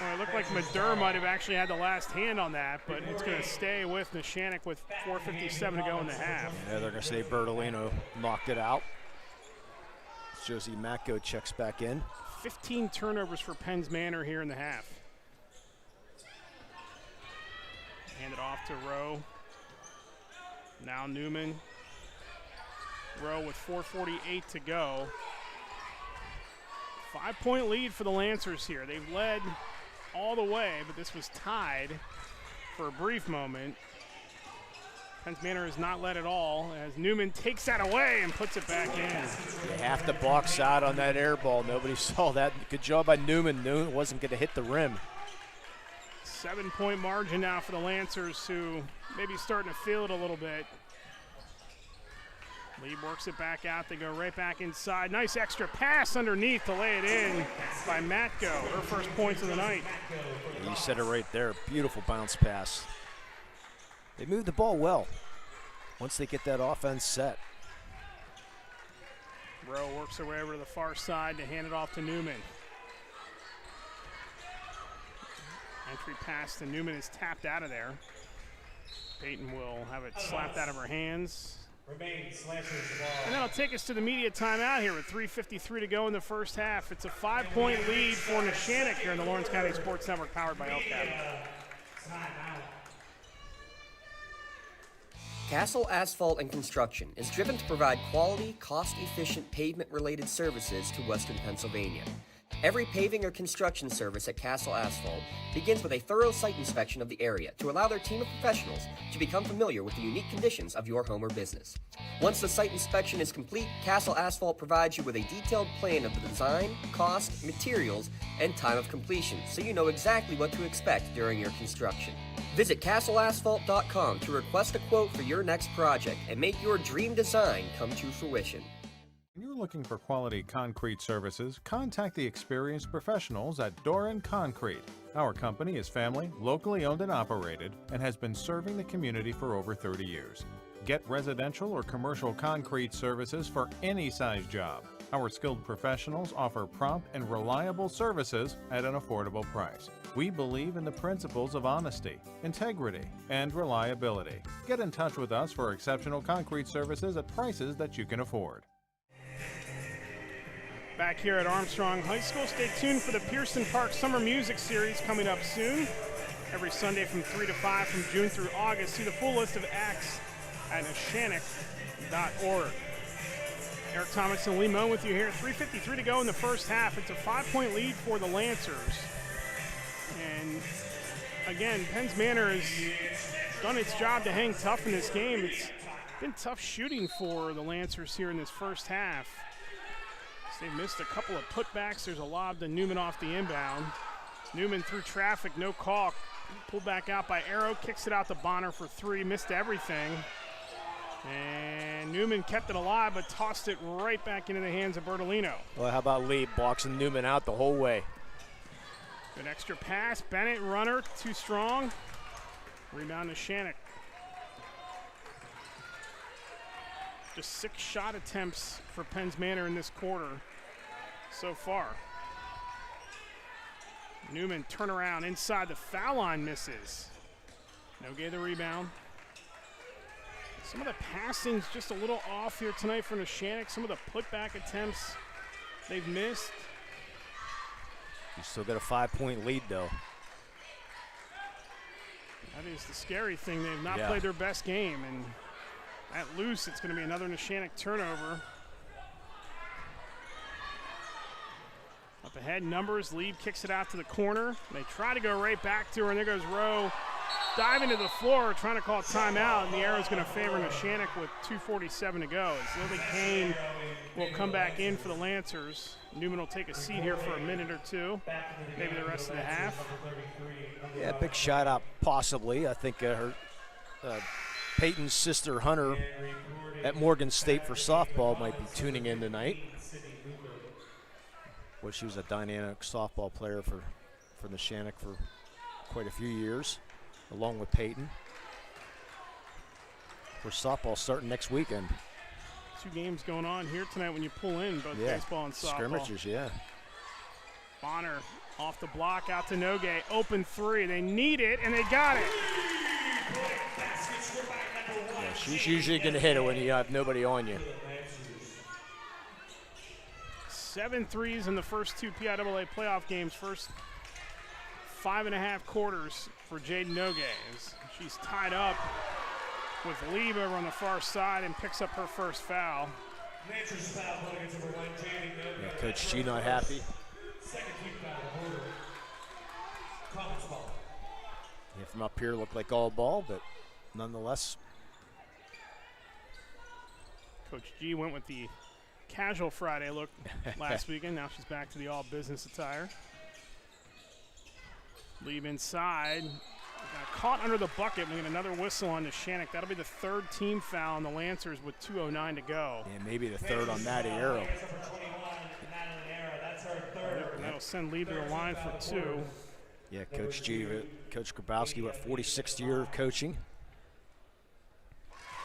Well, it looked like Madura might have actually had the last hand on that, but it's going to stay with Neshannock with 4:57 to go in the half. Yeah, they're going to say Bertolino knocked it out. Josie Matko checks back in. 15 turnovers for Penn's Manor here in the half. Hand it off to Rowe. Now Newman. Rowe with 4:48 to go. 5-point lead for the Lancers here. They've led all the way, but this was tied for a brief moment. Penn's Manor has not led at all as Newman takes that away and puts it back in. They have to box out on that air ball. Nobody saw that. Good job by Newman. Newman wasn't going to hit the rim. 7-point margin now for the Lancers, who may be starting to feel it a little bit. Lee works it back out. They go right back inside. Nice extra pass underneath to lay it in by Matko. Her first points of the night. Yeah, you said it right there. Beautiful bounce pass. They move the ball well once they get that offense set. Rowe works her way over to the far side to hand it off to Newman. Entry pass to Newman is tapped out of there. Peyton will have it slapped out of her hands. And that'll take us to the media timeout here with 3:53 to go in the first half. It's a 5-point lead for Neshannock here in the Lawrence County Sports Network, powered by LCAP. Castle Asphalt and Construction is driven to provide quality, cost-efficient pavement-related services to Western Pennsylvania. Every paving or construction service at Castle Asphalt begins with a thorough site inspection of the area to allow their team of professionals to become familiar with the unique conditions of your home or business. Once the site inspection is complete, Castle Asphalt provides you with a detailed plan of the design, cost, materials, and time of completion, so you know exactly what to expect during your construction. Visit castleasphalt.com to request a quote for your next project and make your dream design come to fruition. When you're looking for quality concrete services, contact the experienced professionals at Doran Concrete. Our company is family, locally owned and operated, and has been serving the community for over 30 years. Get residential or commercial concrete services for any size job. Our skilled professionals offer prompt and reliable services at an affordable price. We believe in the principles of honesty, integrity, and reliability. Get in touch with us for exceptional concrete services at prices that you can afford. Back here at Armstrong High School, stay tuned for the Pearson Park Summer Music Series coming up soon. Every Sunday from 3 to 5 from June through August. See the full list of acts at Neshannock.org. Eric Thomas and Lee Moen with you here. 3:53 to go in the first half. It's a 5-point lead for the Lancers. And again, Penn's Manor has done its job to hang tough in this game. It's been tough shooting for the Lancers here in this first half. They missed a couple of putbacks. There's a lob to Newman off the inbound. Newman through traffic, no call. Pulled back out by Arrow, kicks it out to Bonner for three, missed everything. And Newman kept it alive, but tossed it right back into the hands of Bertolino. Well, how about Lee boxing Newman out the whole way? Good extra pass. Bennett, runner, too strong. Rebound to Neshannock. Just 6 shot attempts for Penn's Manor in this quarter so far. Newman turnaround inside the foul line, misses. Nogue the rebound. Some of the passing's just a little off here tonight for Neshannock. Some of the putback attempts they've missed. You still got a 5-point lead, though. That is the scary thing. They've not played their best game, and at loose, it's going to be another Neshannock turnover. Up ahead, numbers. Lieb kicks it out to the corner. They try to go right back to her, and there goes Rowe diving to the floor, trying to call timeout, and the arrow's going to favor Neshannock with 2:47 to go. As Lily Kane will come back in for the Lancers. Newman will take a seat here for a minute or two, maybe the rest of the half. Yeah, big shout out possibly. I think her Peyton's sister Hunter at Morgan State for softball might be tuning in tonight. Well, she was a dynamic softball player for Neshannock for quite a few years, along with Peyton. For softball starting next weekend. 2 games going on here tonight when you pull in both baseball and softball. Scrimmages, yeah. Bonner off the block out to Nogue. Open 3. They need it, and they got it. Yeah, she's usually going to hit it when you have nobody on you. 7 threes in the first 2 PIAA playoff games. First 5.5 quarters for Jaden Nogue. She's tied up with Lieb over on the far side and picks up her first foul. Yeah, Coach G not happy. Yeah, from up here looked like all ball, but nonetheless. Coach G went with the casual Friday look last weekend. Now she's back to the all business attire. Lieb inside. Got caught under the bucket. We get another whistle on Neshannock. That'll be the 3rd team foul on the Lancers with 2:09 to go. And maybe the 3rd on Maddie Arrow. That'll send Lieb to the line for 2. Yeah, Coach G, Coach Grabowski, 46th year of coaching.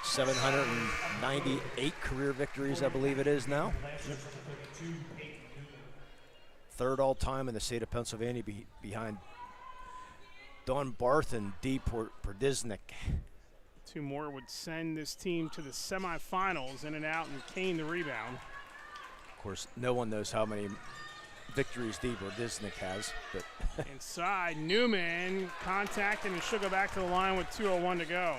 798 career victories, I believe it is now. 3rd all time in the state of Pennsylvania behind Don Barth and D. Perdiznik. 2 more would send this team to the semifinals, in and out, and Kane the rebound. Of course, no one knows how many victories D. Perdiznik has. But inside, Newman contacted, and she'll go back to the line with 2:01 to go.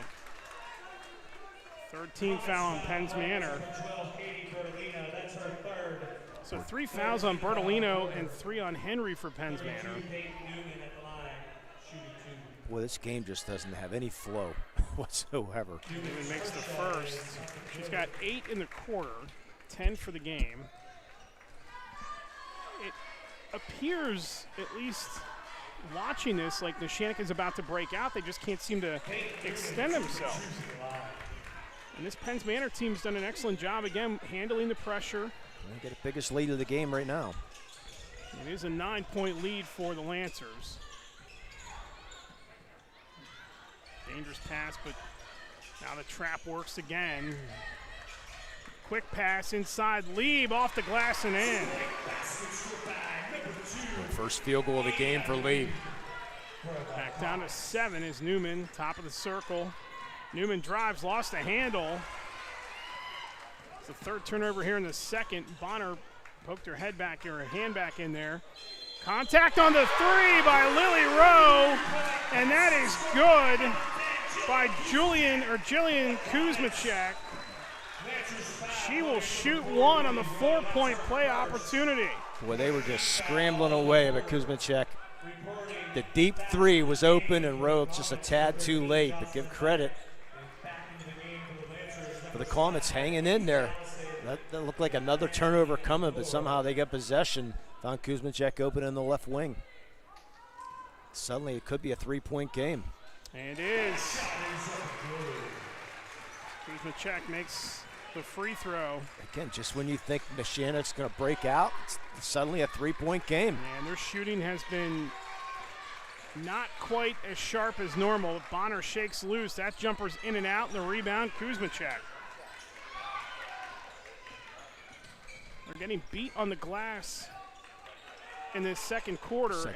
3rd team foul on Penns Manor. So 3 fouls on Bertolino and 3 on Henry for Penns Manor. Boy, this game just doesn't have any flow whatsoever. Newman makes the first. She's got 8 in the quarter, 10 for the game. It appears, at least watching this, like Neshannock is about to break out. They just can't seem to extend themselves. And this Penns Manor team's done an excellent job, again, handling the pressure. They get the biggest lead of the game right now. It is a 9-point lead for the Lancers. Dangerous pass, but now the trap works again. Quick pass inside. Lieb off the glass and in. First field goal of the game for Lieb. Back down to 7 is Newman, top of the circle. Newman drives, lost the handle. It's the 3rd turnover here in the 2nd. Bonner poked her head back here, her hand back in there. Contact on the 3 by Lily Rowe, and that is good by Jillian Kuzmachek. She will shoot 1 on the 4-point play opportunity. Boy, they were just scrambling away, but Kuzmachek, the deep 3 was open, and Rowe just a tad too late, but give credit for the Comets hanging in there. That looked like another turnover coming, but somehow they got possession. Found Kuzmachek open in the left wing. Suddenly it could be a 3-point game. And it is. Kuzmachek makes the free throw. Again, just when you think Neshannock's going to break out, it's suddenly a 3-point game. And their shooting has been not quite as sharp as normal. Bonner shakes loose. That jumper's in and out, and the rebound, Kuzmachek. They're getting beat on the glass in this second quarter,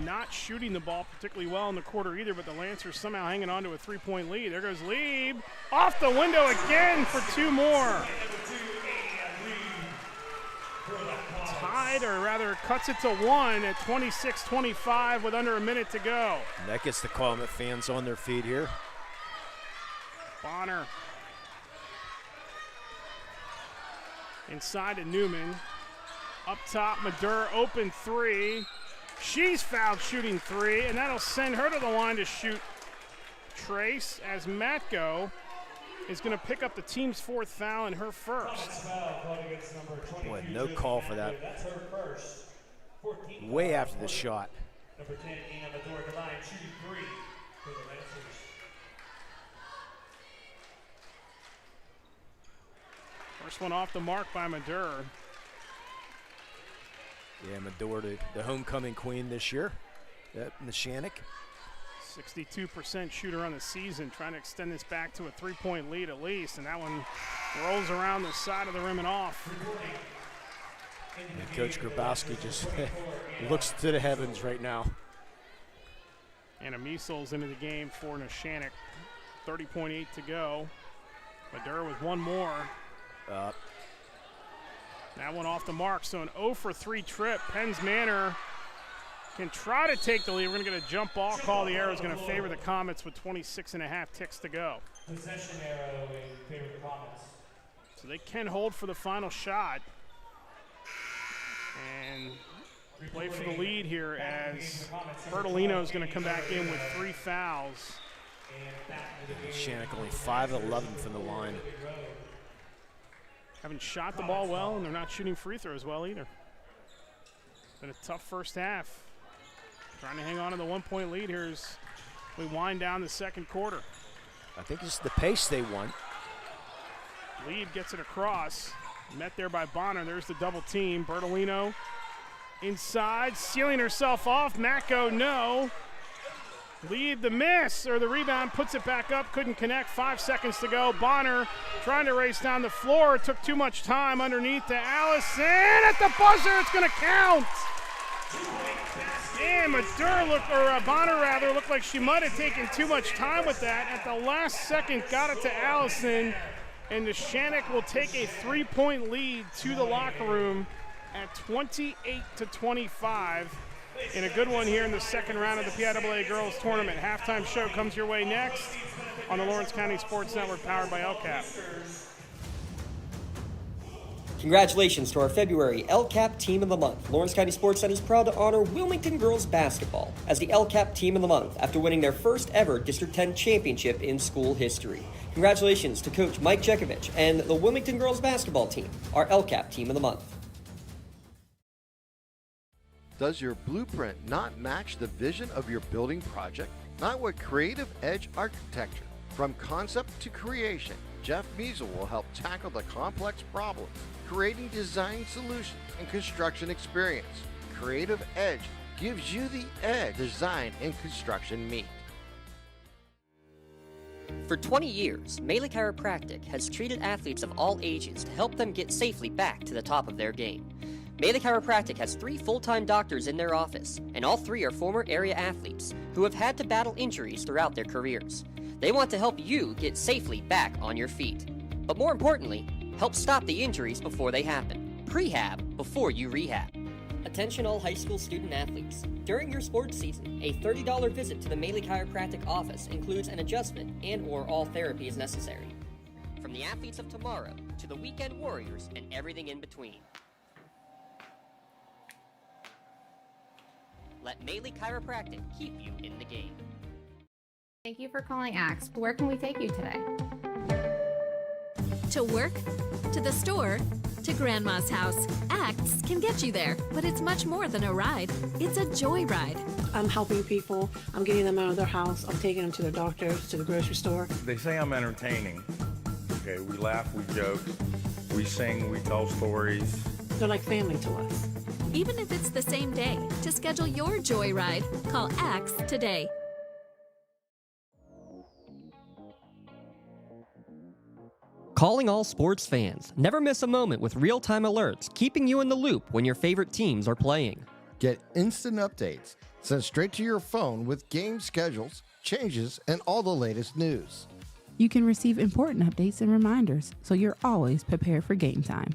not shooting the ball particularly well in the quarter either, but the Lancers somehow hanging on to a 3-point lead. There goes Lieb. Off the window again for 2 more. Tied, or rather cuts it to 1 at 26-25 with under a minute to go. And that gets the Comet fans on their feet here. Bonner. Inside to Newman. Up top, Manor, open three. She's fouled shooting three, and that'll send her to the line to shoot trace as Matko is going to pick up the team's 4th foul and her first. Boy, no call for that. That's her first. Way after the shot. Number 10, Ina Mador, the line, shooting 3 for the Lancers. First one off the mark by Manor. Yeah, Mador, the homecoming queen this year. Neshannock. 62% shooter on the season, trying to extend this back to a 3-point lead at least, and that one rolls around the side of the rim and off. And Coach Grabowski just looks to the heavens right now. Anna Miesel's into the game for Neshannock. 30.8 to go. Manor with one more. That one off the mark, so an 0 for 3 trip. Penn's Manor can try to take the lead. We're going to get a jump ball call. The arrow is going to favor the Comets with 26.5 ticks to go. Possession arrow in favor of the Comets. So they can hold for the final shot. And play for the lead here as Bertolino is going to come back in with 3 fouls. Shannock only 5 of 11 from the line. Haven't shot the ball well, and they're not shooting free throws well either. Been a tough first half. Trying to hang on to the 1-point lead here as we wind down the second quarter. I think it's the pace they want. Lead gets it across. Met there by Bonner. There's the double team. Bertolino inside, sealing herself off. Matko, no. Lead the miss, or the rebound, puts it back up, couldn't connect. 5 seconds to go. Bonner trying to race down the floor. It took too much time underneath to Allison. At the buzzer, it's going to count. And Bonner looked like she might have taken too much time with that. At the last second, got it to Allison. And Neshannock will take a 3-point lead to the locker room at 28-25. In a good one here in the second round of the PIAA Girls Tournament. Halftime show comes your way next on the Lawrence County Sports Network, powered by LCAP. Congratulations to our February LCAP Team of the Month. Lawrence County SportsNet is proud to honor Wilmington Girls Basketball as the LCAP Team of the Month after winning their first ever District 10 championship in school history. Congratulations to Coach Mike Jekovich and the Wilmington Girls Basketball Team, our LCAP Team of the Month. Does your blueprint not match the vision of your building project? Not with Creative Edge Architecture. From concept to creation, Jeff Measel will help tackle the complex problems, creating design solutions and construction experience. Creative Edge gives you the edge design and construction meet. For 20 years, Melee Chiropractic has treated athletes of all ages to help them get safely back to the top of their game. Melee Chiropractic has 3 full-time doctors in their office, and all 3 are former area athletes who have had to battle injuries throughout their careers. They want to help you get safely back on your feet. But more importantly, help stop the injuries before they happen. Prehab before you rehab. Attention all high school student athletes. During your sports season, a $30 visit to the Melee Chiropractic office includes an adjustment and/or all therapy is necessary. From the athletes of tomorrow to the weekend warriors and everything in between. Let Melee Chiropractic keep you in the game. Thank you for calling Axe. Where can we take you today? To work, to the store, to Grandma's house. Axe can get you there, but it's much more than a ride. It's a joyride. I'm helping people. I'm getting them out of their house. I'm taking them to the doctors, to the grocery store. They say I'm entertaining. Okay, we laugh, we joke, we sing, we tell stories. They're like family to us. Even if it's the same day, to schedule your joyride, call Axe today. Calling all sports fans. Never miss a moment with real-time alerts, keeping you in the loop when your favorite teams are playing. Get instant updates sent straight to your phone with game schedules, changes, and all the latest news. You can receive important updates and reminders, so you're always prepared for game time.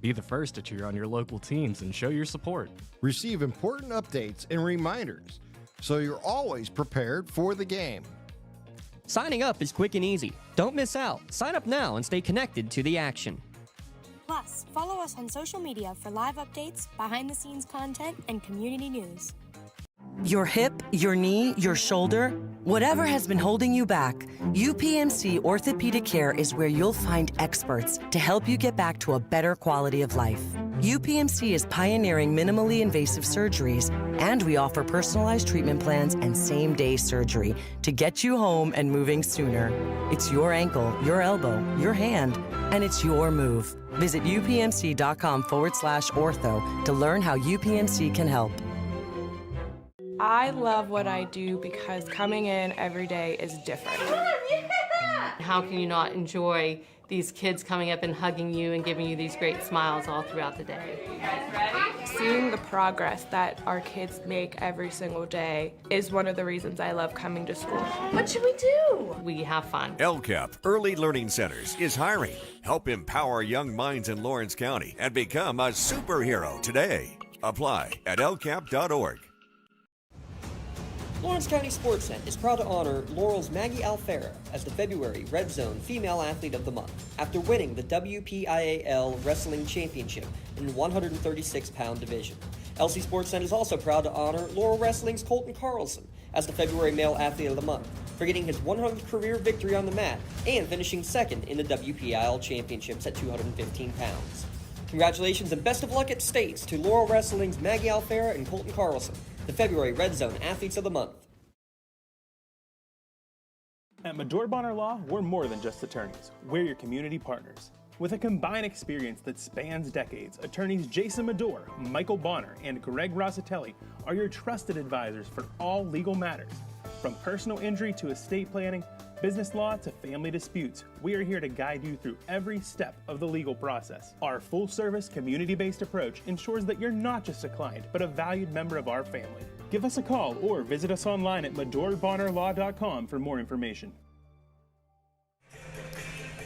Be the first to cheer on your local teams and show your support. Receive important updates and reminders, so you're always prepared for the game. Signing up is quick and easy. Don't miss out. Sign up now and stay connected to the action. Plus, follow us on social media for live updates, behind-the-scenes content, and community news. Your hip, your knee, your shoulder, whatever has been holding you back, UPMC Orthopedic Care is where you'll find experts to help you get back to a better quality of life. UPMC is pioneering minimally invasive surgeries, and we offer personalized treatment plans and same-day surgery to get you home and moving sooner. It's your ankle, your elbow, your hand, and it's your move. Visit upmc.com/ortho to learn how UPMC can help. I love what I do because coming in every day is different. How can you not enjoy these kids coming up and hugging you and giving you these great smiles all throughout the day? You guys ready? Seeing the progress that our kids make every single day is one of the reasons I love coming to school. What should we do? We have fun. LCAP Early Learning Centers is hiring. Help empower young minds in Lawrence County and become a superhero today. Apply at lcap.org. Lawrence County SportsNet is proud to honor Laurel's Maggie Alfera as the February Red Zone Female Athlete of the Month after winning the WPIAL Wrestling Championship in the 136-pound division. LC SportsNet is also proud to honor Laurel Wrestling's Colton Carlson as the February Male Athlete of the Month for getting his 100th career victory on the mat and finishing second in the WPIAL Championships at 215 pounds. Congratulations and best of luck at States to Laurel Wrestling's Maggie Alfera and Colton Carlson, the February Red Zone Athletes of the Month. At Medore Bonner Law, we're more than just attorneys. We're your community partners. With a combined experience that spans decades, attorneys Jason Medore, Michael Bonner, and Greg Rossatelli are your trusted advisors for all legal matters. From personal injury to estate planning, business law to family disputes, we are here to guide you through every step of the legal process. Our full-service, community-based approach ensures that you're not just a client, but a valued member of our family. Give us a call or visit us online at medorebonnerlaw.com for more information.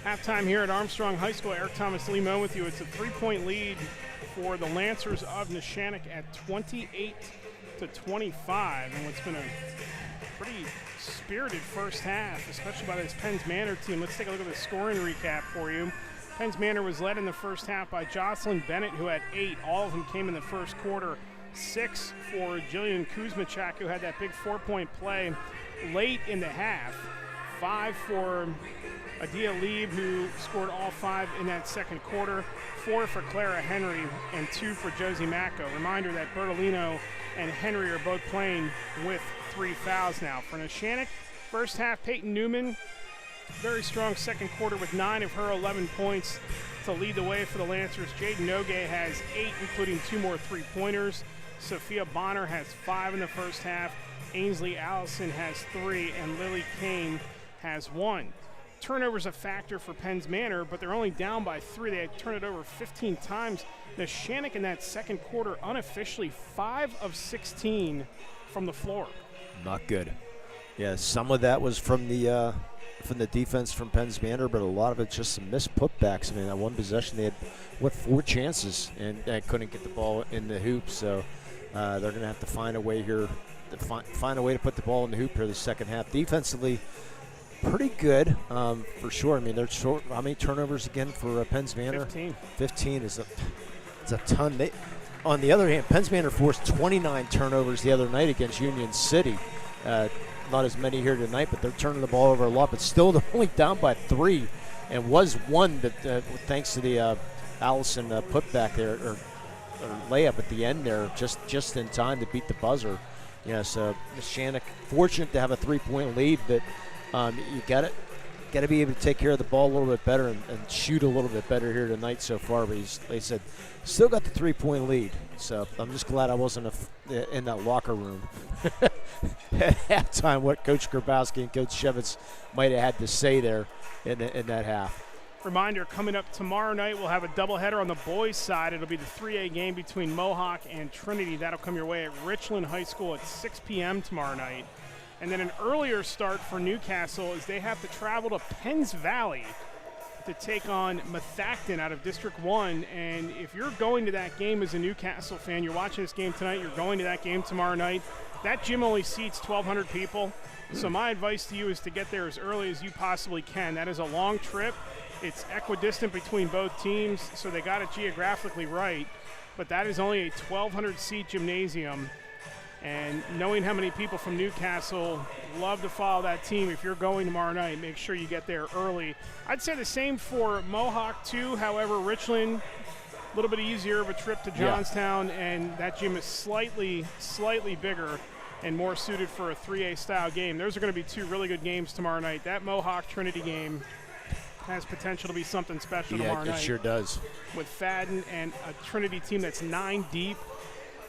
Halftime here at Armstrong High School. Eric Thomas Limon with you. It's a 3-point lead for the Lancers of Neshannock at 28-25, and what's been a pretty spirited first half, especially by this Penns Manor team. Let's take a look at the scoring recap for you. Penns Manor was led in the first half by Jocelyn Bennett, who had 8. All of them came in the first quarter. 6 for Jillian Kuzmachak, who had that big 4-point play late in the half. 5 for Adia Lieb, who scored all 5 in that second quarter. 4 for Clara Henry and 2 for Josie Macco. Reminder that Bertolino and Henry are both playing with 3 fouls now. For Neshannock, first half, Peyton Newman, very strong second quarter with 9 of her 11 points to lead the way for the Lancers. Jaden Nogue has 8, including 2 more 3-pointers. Sophia Bonner has 5 in the first half. Ainsley Allison has 3, and Lily Kane has 1. Turnovers a factor for Penns Manor, but they're only down by 3. They had turned it over 15 times. Neshannock in that second quarter, unofficially 5 of 16 from the floor. Not good. Yeah, some of that was from the defense from Penns Manor, but a lot of it just some missed putbacks. I mean, that one possession they had 4 chances and couldn't get the ball in the hoop. So they're going to have to find a way here, find a way to put the ball in the hoop here the second half. Defensively, pretty good for sure. I mean, they're short. How many turnovers again for Penns Manor? 15. 15 is a ton. On the other hand, Penns Manor forced 29 turnovers the other night against Union City. Not as many here tonight, but they're turning the ball over a lot. But still, they're only down by 3, and was 1 that thanks to the Allison putback there or layup at the end there, just in time to beat the buzzer. Yeah, so Neshannock fortunate to have a 3-point lead, but you got to be able to take care of the ball a little bit better and shoot a little bit better here tonight so far. But they said still got the 3-point lead, so I'm just glad I wasn't in that locker room at halftime. What Coach Grabowski and Coach Shevitz might have had to say there in that half. Reminder, coming up tomorrow night, we'll have a doubleheader on the boys' side. It'll be the 3A game between Mohawk and Trinity. That'll come your way at Richland High School at 6 p.m. tomorrow night. And then an earlier start for Newcastle is they have to travel to Penns Valley to take on Methacton out of District 1. And if you're going to that game as a Newcastle fan, you're watching this game tonight, you're going to that game tomorrow night, that gym only seats 1,200 people. So my advice to you is to get there as early as you possibly can. That is a long trip. It's equidistant between both teams, so they got it geographically right. But that is only a 1,200-seat gymnasium. And knowing how many people from Newcastle love to follow that team, if you're going tomorrow night, make sure you get there early. I'd say the same for Mohawk, too. However, Richland, a little bit easier of a trip to Johnstown, and that gym is slightly bigger and more suited for a 3A style game. Those are going to be two really good games tomorrow night. That Mohawk Trinity game has potential to be something special tomorrow night. Yeah, it sure does. With Fadden and a Trinity team that's 9 deep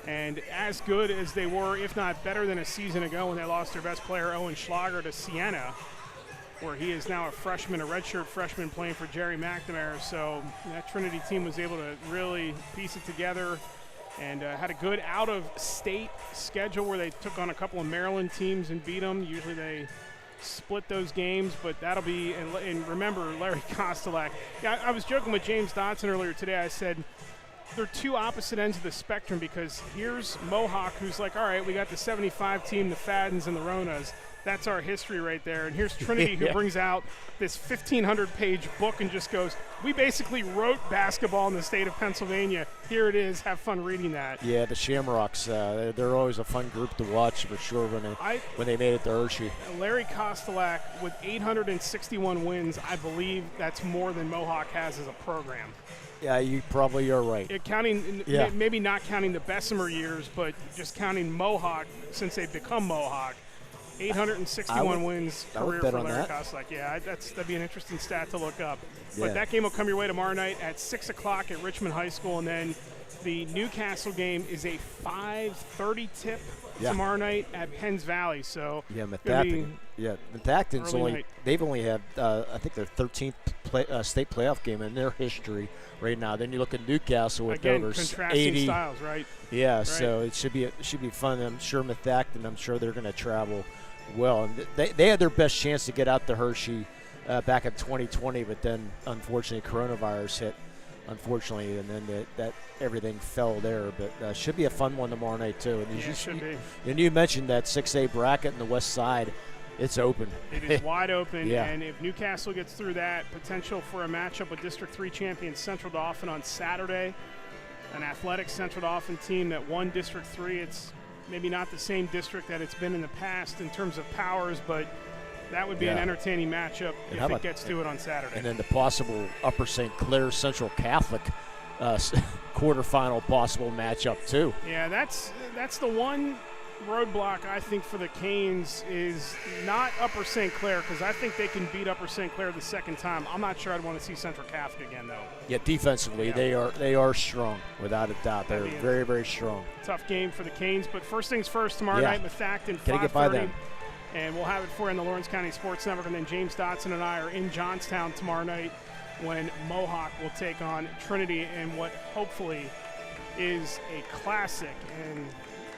and as good as they were, if not better than a season ago when they lost their best player, Owen Schlager, to Siena, where he is now a freshman, a redshirt freshman playing for Jerry McNamara. So that Trinity team was able to really piece it together and had a good out-of-state schedule where they took on a couple of Maryland teams and beat them. Usually they split those games, but that'll be, and remember, Larry Kostelak. Yeah, I was joking with James Dotson earlier today. I said they're two opposite ends of the spectrum, because here's Mohawk, who's like, all right, we got the 75 team, the Faddens and the Ronas. That's our history right there. And here's Trinity, who brings out this 1,500-page book and just goes, we basically wrote basketball in the state of Pennsylvania. Here it is. Have fun reading that. Yeah, the Shamrocks, they're always a fun group to watch for sure when they made it to Hershey. Larry Kostelak with 861 wins, I believe that's more than Mohawk has as a program. Yeah, you probably are right. Maybe not counting the Bessemer years, but just counting Mohawk since they've become Mohawk. 861 wins career for Larry Kostelak. Yeah, that'd be an interesting stat to look up. Yeah. But that game will come your way tomorrow night at 6 o'clock at Richmond High School, and then the Newcastle game is a 5:30 tip tomorrow night at Penns Valley. So Methacton's they've only had I think their 13th state playoff game in their history right now. Then you look at Newcastle with over 80 styles, right? Yeah, right. So it should be fun. I'm sure Methacton, I'm sure they're going to travel well, and they had their best chance to get out to Hershey back in 2020, but then unfortunately coronavirus hit. Unfortunately, and then that everything fell there. But should be a fun one tomorrow night too. And it should be. And you mentioned that 6A bracket in the West Side. It's open. It is wide open, and if Newcastle gets through that, potential for a matchup with District 3 champion Central Dauphin on Saturday. An athletic Central Dauphin team that won District 3. It's maybe not the same district that it's been in the past in terms of powers, but that would be an entertaining matchup if it gets to it on Saturday. And then the possible Upper St. Clair Central Catholic quarterfinal possible matchup too. Yeah, that's the one roadblock I think for the Canes is not Upper St. Clair, because I think they can beat Upper St. Clair the second time. I'm not sure I'd want to see Central Catholic again though. Yeah, defensively they are strong without a doubt. They're very, very strong. Tough game for the Canes, but first things first, tomorrow night Methacton 5:30. Get by them. And we'll have it for you on the Lawrence County Sports Network. And then James Dotson and I are in Johnstown tomorrow night when Mohawk will take on Trinity in what hopefully is a classic. And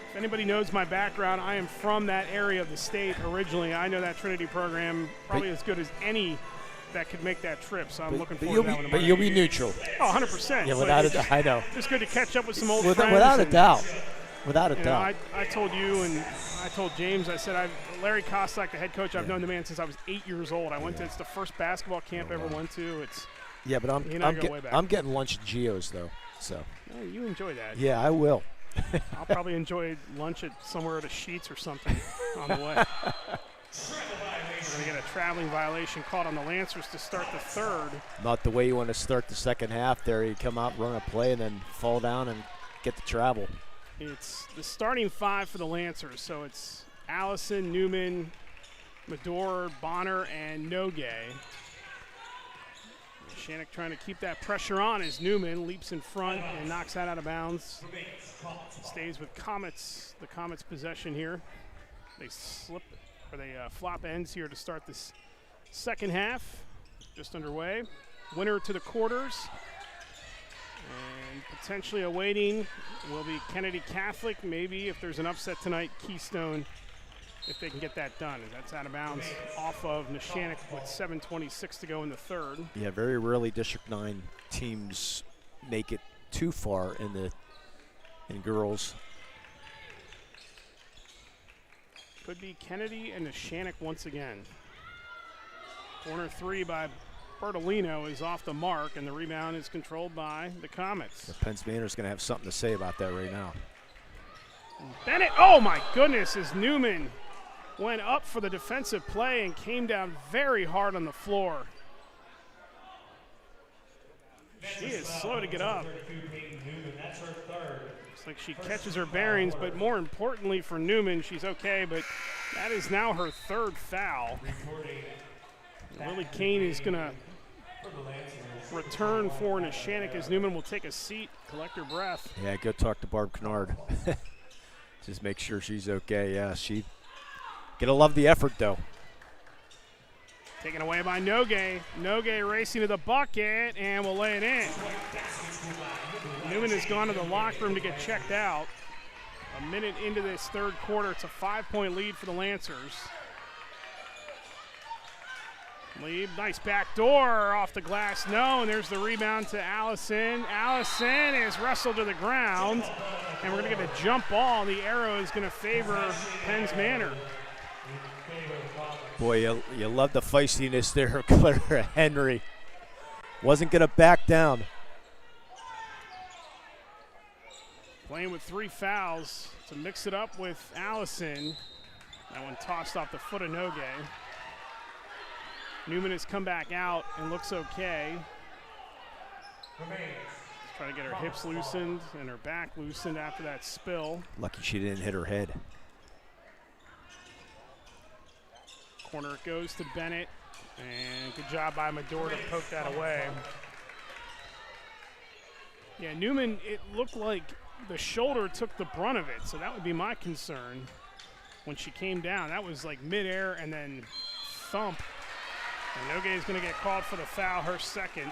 if anybody knows my background, I am from that area of the state originally. I know that Trinity program probably as good as any that could make that trip. So I'm looking forward to that one. But you'll be neutral. Oh, 100%. Yeah, without a doubt. I know. Just good to catch up with some old friends. Without a doubt. Without a doubt. I told you and I told James, I said, Larry Kostelak, the head coach, I've known the man since I was 8 years old. I went to, it's the first basketball camp I ever went to. But I'm getting lunch at Gio's though. So. Oh, you enjoy that. Yeah, I will. I'll probably enjoy lunch at somewhere at a Sheets or something on the way. We're going to get a traveling violation called on the Lancers to start the third. Not the way you want to start the second half there. You come out, run a play, and then fall down and get the travel. It's the starting five for the Lancers. So it's Allison, Newman, Medor, Bonner, and Nogue. Neshannock trying to keep that pressure on as Newman leaps in front and knocks that out of bounds. Stays with Comets, the Comets possession here. They flop ends here to start this second half. Just underway. Winner to the quarters. And potentially awaiting will be Kennedy Catholic. Maybe if there's an upset tonight, Keystone, if they can get that done. That's out of bounds off of Neshannock with 7:26 to go in the third. Yeah, very rarely District 9 teams make it too far in girls. Could be Kennedy and Neshannock once again. Corner three by Bertolino is off the mark, and the rebound is controlled by the Comets. The Penns Manor's going to have something to say about that right now. Bennett, oh my goodness, as Newman went up for the defensive play and came down very hard on the floor. She is slow to get up. Looks like she catches her bearings, but more importantly for Newman, she's okay, but that is now her third foul. Lily Kane is going to return for Neshannock as Newman will take a seat, collect her breath. Yeah, go talk to Barb Kennard. Just make sure she's okay. Yeah, she gonna love the effort though. Taken away by Nogue. Nogue racing to the bucket and will lay it in. Newman has gone to the locker room to get checked out. A minute into this third quarter, it's a 5-point lead for the Lancers. Lead, nice back door off the glass. No, and there's the rebound to Allison. Allison is wrestled to the ground, and we're going to get a jump ball. The arrow is going to favor Penns Manor. Boy, you love the feistiness there of Clara Henry. Wasn't going to back down. Playing with 3 fouls to mix it up with Allison. That one tossed off the foot of Nogue. Newman has come back out and looks okay. She's trying to get her hips loosened and her back loosened after that spill. Lucky she didn't hit her head. Corner goes to Bennett, and good job by Medor to poke that away. Yeah, Newman, it looked like the shoulder took the brunt of it, so that would be my concern when she came down. That was like midair and then thump. And Nogue is going to get called for the foul, her second.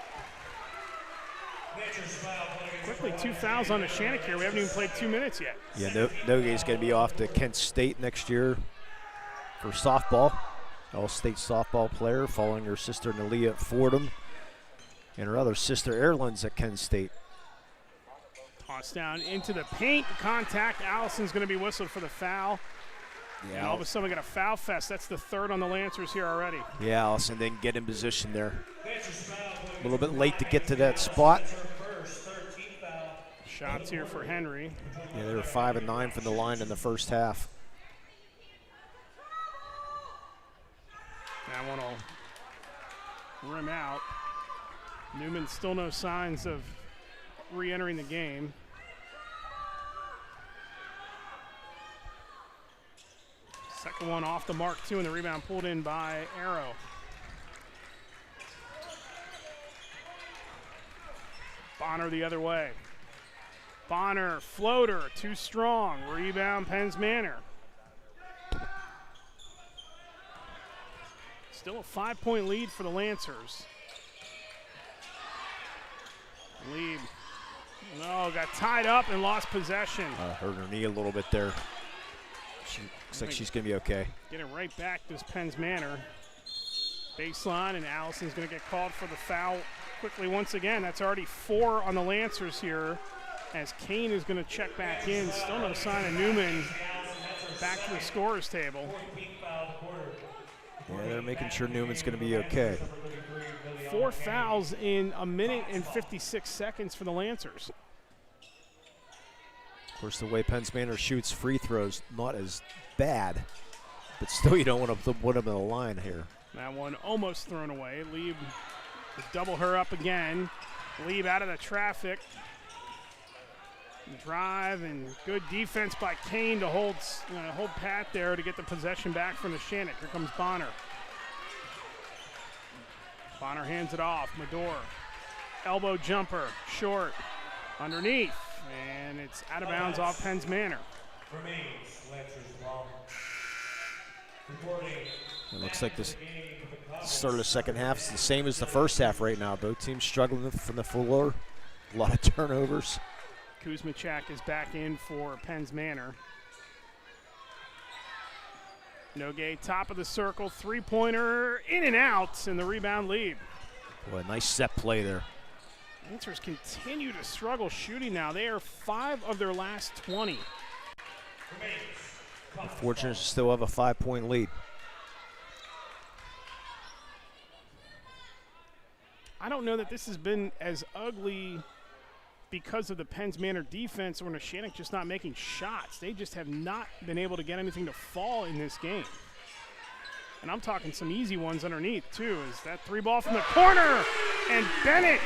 Quickly, 2 fouls on Neshannock here. We haven't even played 2 minutes yet. Yeah, Nogue is going to be off to Kent State next year for softball. All-state softball player, following her sister Nalia Fordham and her other sister Erlin's at Kent State. Toss down into the paint. Contact. Allison's going to be whistled for the foul. Yeah. And all of a sudden we got a foul fest. That's the third on the Lancers here already. Yeah, Allison didn't get in position there. A little bit late to get to that spot. Shots here for Henry. Yeah, they were 5 and 9 from the line in the first half. That one will rim out. Newman still no signs of re-entering the game. Second one off the mark, too, and the rebound pulled in by Arrow. Bonner the other way. Bonner, floater, too strong. Rebound, Penns Manor. Still a 5-point lead for the Lancers. Lead. No, got tied up and lost possession. Hurt her knee a little bit there. Looks like she's going to be okay. Get it right back to Penns Manor. Baseline, and Allison's going to get called for the foul quickly once again. That's already 4 on the Lancers here, as Kane is going to check back in. Still no sign of Newman back to the scorer's table. Yeah, they're making sure Newman's going to be okay. 4 fouls in a minute and 56 seconds for the Lancers. Of course, the way Penns Manor shoots free throws, not as bad, but still you don't want to put them in the line here. That one almost thrown away. Lieb to double her up again. Lieb out of the traffic. Drive and good defense by Kane to hold pat there to get the possession back from Neshannock. Here comes Bonner. Bonner hands it off. Medor. Elbow jumper. Short. Underneath. And it's out of bounds off Penns Manor. It looks like this start of the second half is the same as the first half right now. Both teams struggling from the floor. A lot of turnovers. Kuzmachak is back in for Penns Manor. Nogue, top of the circle, 3-pointer, in and out, and the rebound lead. Boy, nice set play there. Lancers continue to struggle shooting now. They are 5 of their last 20. Fortunate to still have a 5-point lead. I don't know that this has been as ugly because of the Penns Manor defense or Neshannock just not making shots. They just have not been able to get anything to fall in this game. And I'm talking some easy ones underneath, too, as that 3-ball from the corner, and Bennett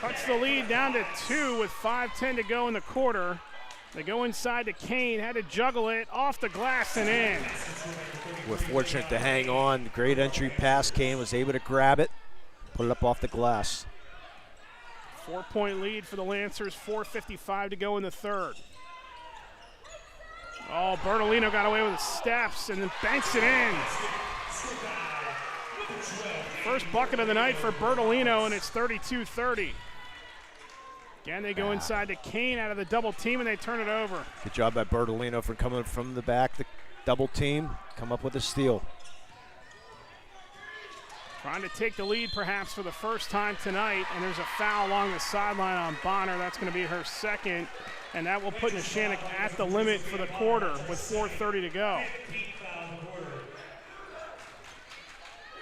cuts the lead down to 2 with 5:10 to go in the quarter. They go inside to Kane, had to juggle it, off the glass and in. We're fortunate to hang on. Great entry pass. Kane was able to grab it, put it up off the glass. 4-point lead for the Lancers, 4:55 to go in the third. Oh, Bertolino got away with the steps and then banks it in. First bucket of the night for Bertolino, and it's 32-30. Again, they go inside to Kane out of the double team, and they turn it over. Good job by Bertolino for coming from the back, the double team, come up with a steal. Trying to take the lead perhaps for the first time tonight, and there's a foul along the sideline on Bonner. That's going to be her second, and that will put Neshannock at the limit for the quarter with 4:30 to go.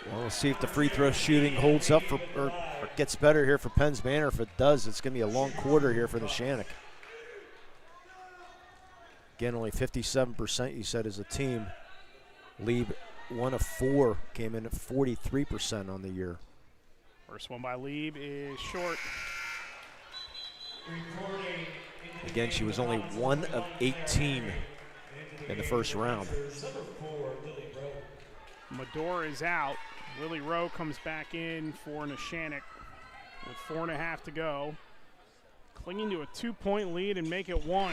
Well, we'll see if the free throw shooting holds up or gets better here for Penns Manor. If it does, it's going to be a long quarter here for Neshannock. Again, only 57% you said as a team. Lieb, 1 of 4, came in at 43% on the year. First one by Lieb is short. Again, she was only 1 of 18 in the first round. Medor is out. Lily Rowe comes back in for Neshannock with 4.5 to go. Clinging to a 2-point lead and make it 1.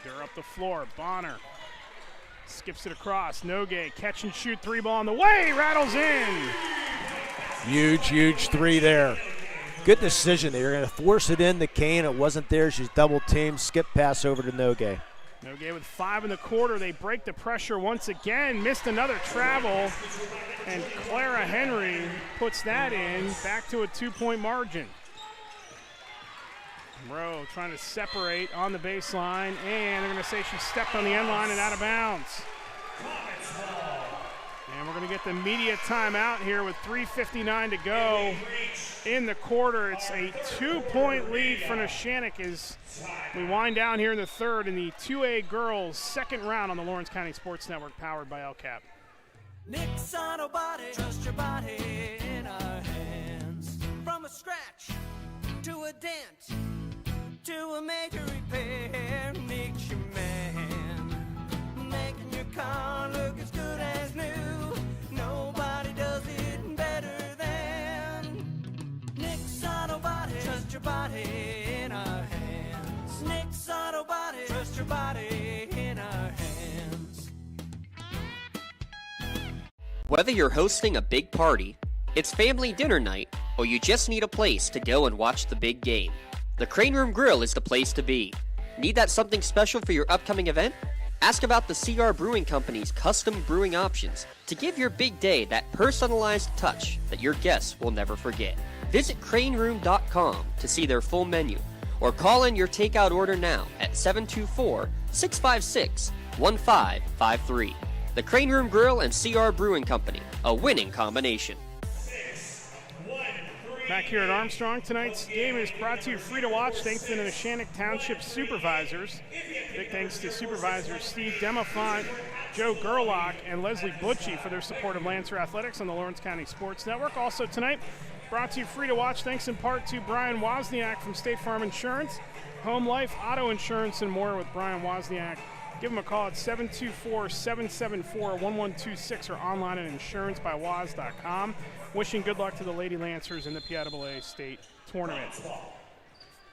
They're up the floor. Bonner skips it across. Nogue, catch and shoot 3-ball on the way, rattles in. Huge 3 there. Good decision. They were going to force it in to Kane. It wasn't there. She's double teamed. Skip pass over to Nogue. Nogue with 5 in the quarter. They break the pressure once again. Missed another travel. And Clara Henry puts that in. Back to a 2-point margin. Rowe trying to separate on the baseline. And they're going to say she stepped on the end line and out of bounds. And we're going to get the media timeout here with 3:59 to go in the quarter. It's a 2-point lead for Neshannock as we wind down here in the third in the 2A girls second round on the Lawrence County Sports Network, powered by LCAP. Nick's Auto Body, trust your body in our hands. From a scratch to a dent to a major repair, Nick's your man. Making your car look as good as new. Nobody does it better than Nick's Auto Body. Trust your body in our hands. Nick's Auto Body. Trust your body in our hands. Whether you're hosting a big party, it's family dinner night, or you just need a place to go and watch the big game, the Crane Room Grill is the place to be. Need that something special for your upcoming event? Ask about the CR Brewing Company's custom brewing options to give your big day that personalized touch that your guests will never forget. Visit craneroom.com to see their full menu, or call in your takeout order now at 724-656-1553. The Crane Room Grill and CR Brewing Company, a winning combination. Back here at Armstrong, tonight's game is brought to you free to watch thanks to the Neshannock Township Supervisors. Big thanks to Supervisors Steve Demafont, Joe Gerlach, and Leslie Butchie for their support of Lancer Athletics on the Lawrence County Sports Network. Also tonight, brought to you free to watch thanks in part to Brian Wozniak from State Farm Insurance, Home Life, Auto Insurance, and more with Brian Wozniak. Give them a call at 724-774-1126 or online at insurancebywoz.com. Wishing good luck to the Lady Lancers in the PIAA State Tournament.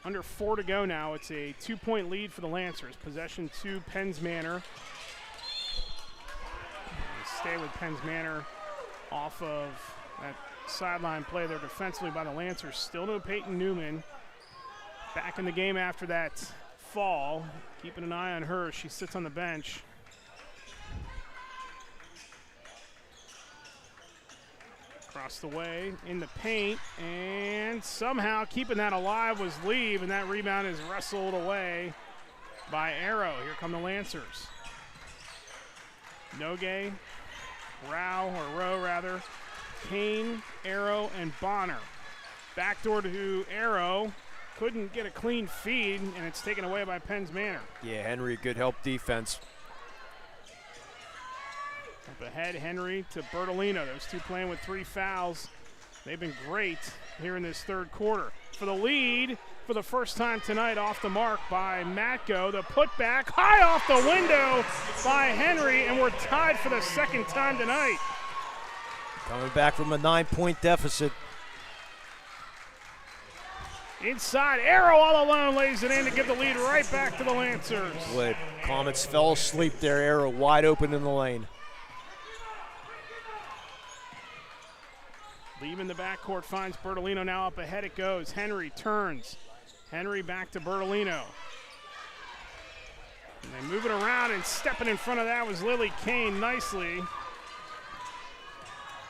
Under 4 to go now. It's a 2-point lead for the Lancers. Possession to Penns Manor. They stay with Penns Manor off of that sideline play there defensively by the Lancers. Still no Peyton Newman. Back in the game after that fall. Keeping an eye on her. She sits on the bench. Across the way, in the paint, and somehow keeping that alive was Lieb, and that rebound is wrestled away by Arrow. Here come the Lancers. Nogue, Rowe, Kane, Arrow, and Bonner. Backdoor to Arrow. Couldn't get a clean feed, and it's taken away by Penn's Manor. Yeah, Henry, good help defense. Up ahead, Henry to Bertolino. Those two playing with 3 fouls. They've been great here in this third quarter. For the lead, for the first time tonight, off the mark by Matko. The putback high off the window by Henry, and we're tied for the second time tonight. Coming back from a 9-point deficit. Inside, Arrow all alone lays it in to give the lead right back to the Lancers. Boy, Comets fell asleep there. Arrow wide open in the lane. Leave in the backcourt finds Bertolino. Now up ahead it goes. Henry turns. Henry back to Bertolino. And they move it around, and stepping in front of that was Lily Kane nicely.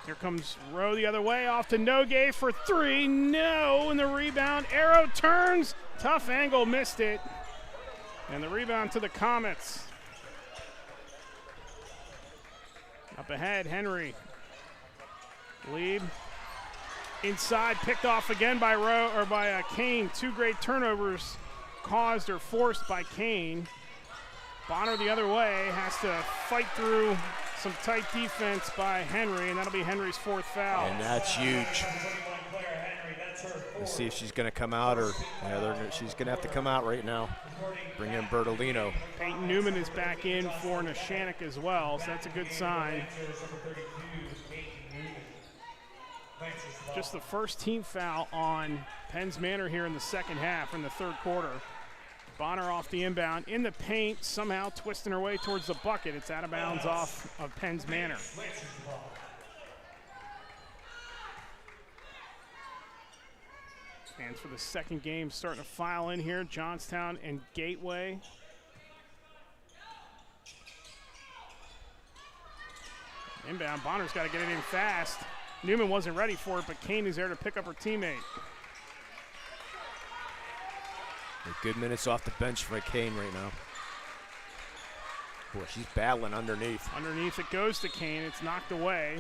Here comes Rowe the other way, off to Nogue for 3. No, and the rebound. Arrow turns. Tough angle, missed it. And the rebound to the Comets. Up ahead, Henry. Lead. Inside, picked off again by Kane. 2 great turnovers caused or forced by Kane. Bonner the other way has to fight through some tight defense by Henry, and that'll be Henry's 4th foul. And that's huge. Let's see if she's going to come out, or she's going to have to come out right now. Bring in Bertolino. Peyton Newman is back in for Neshannock as well, so that's a good sign. Just the first team foul on Penn's Manor here in the second half, in the third quarter. Bonner off the inbound, in the paint, somehow twisting her way towards the bucket. It's out of bounds off of Penn's Manor. Fans for the second game starting to file in here. Johnstown and Gateway. Inbound, Bonner's got to get it in fast. Newman wasn't ready for it, but Kane is there to pick up her teammate. Good minutes off the bench for Kane right now. Boy, she's battling underneath. Underneath it goes to Kane. It's knocked away.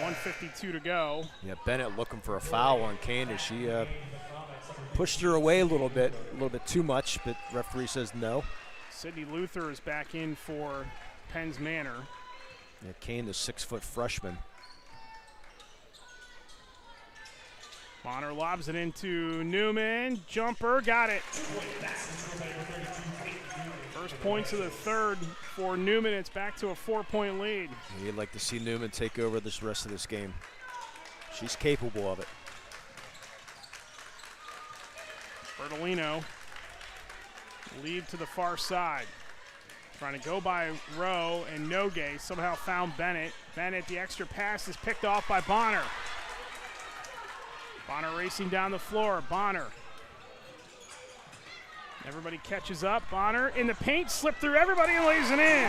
1:52 to go. Yeah, Bennett looking for a foul on Kane as she pushed her away a little bit too much, but referee says no. Sydney Luther is back in for Penn's Manor. Yeah, Kane, the 6-foot freshman. Bonner lobs it into Newman. Jumper, got it. First points of the third for Newman. It's back to a 4-point lead. You'd like to see Newman take over this rest of this game. She's capable of it. Bertolino, lead to the far side. Trying to go by Rowe, and Nogue somehow found Bennett. Bennett, the extra pass is picked off by Bonner. Bonner racing down the floor. Bonner. Everybody catches up. Bonner in the paint, slipped through everybody and lays it in.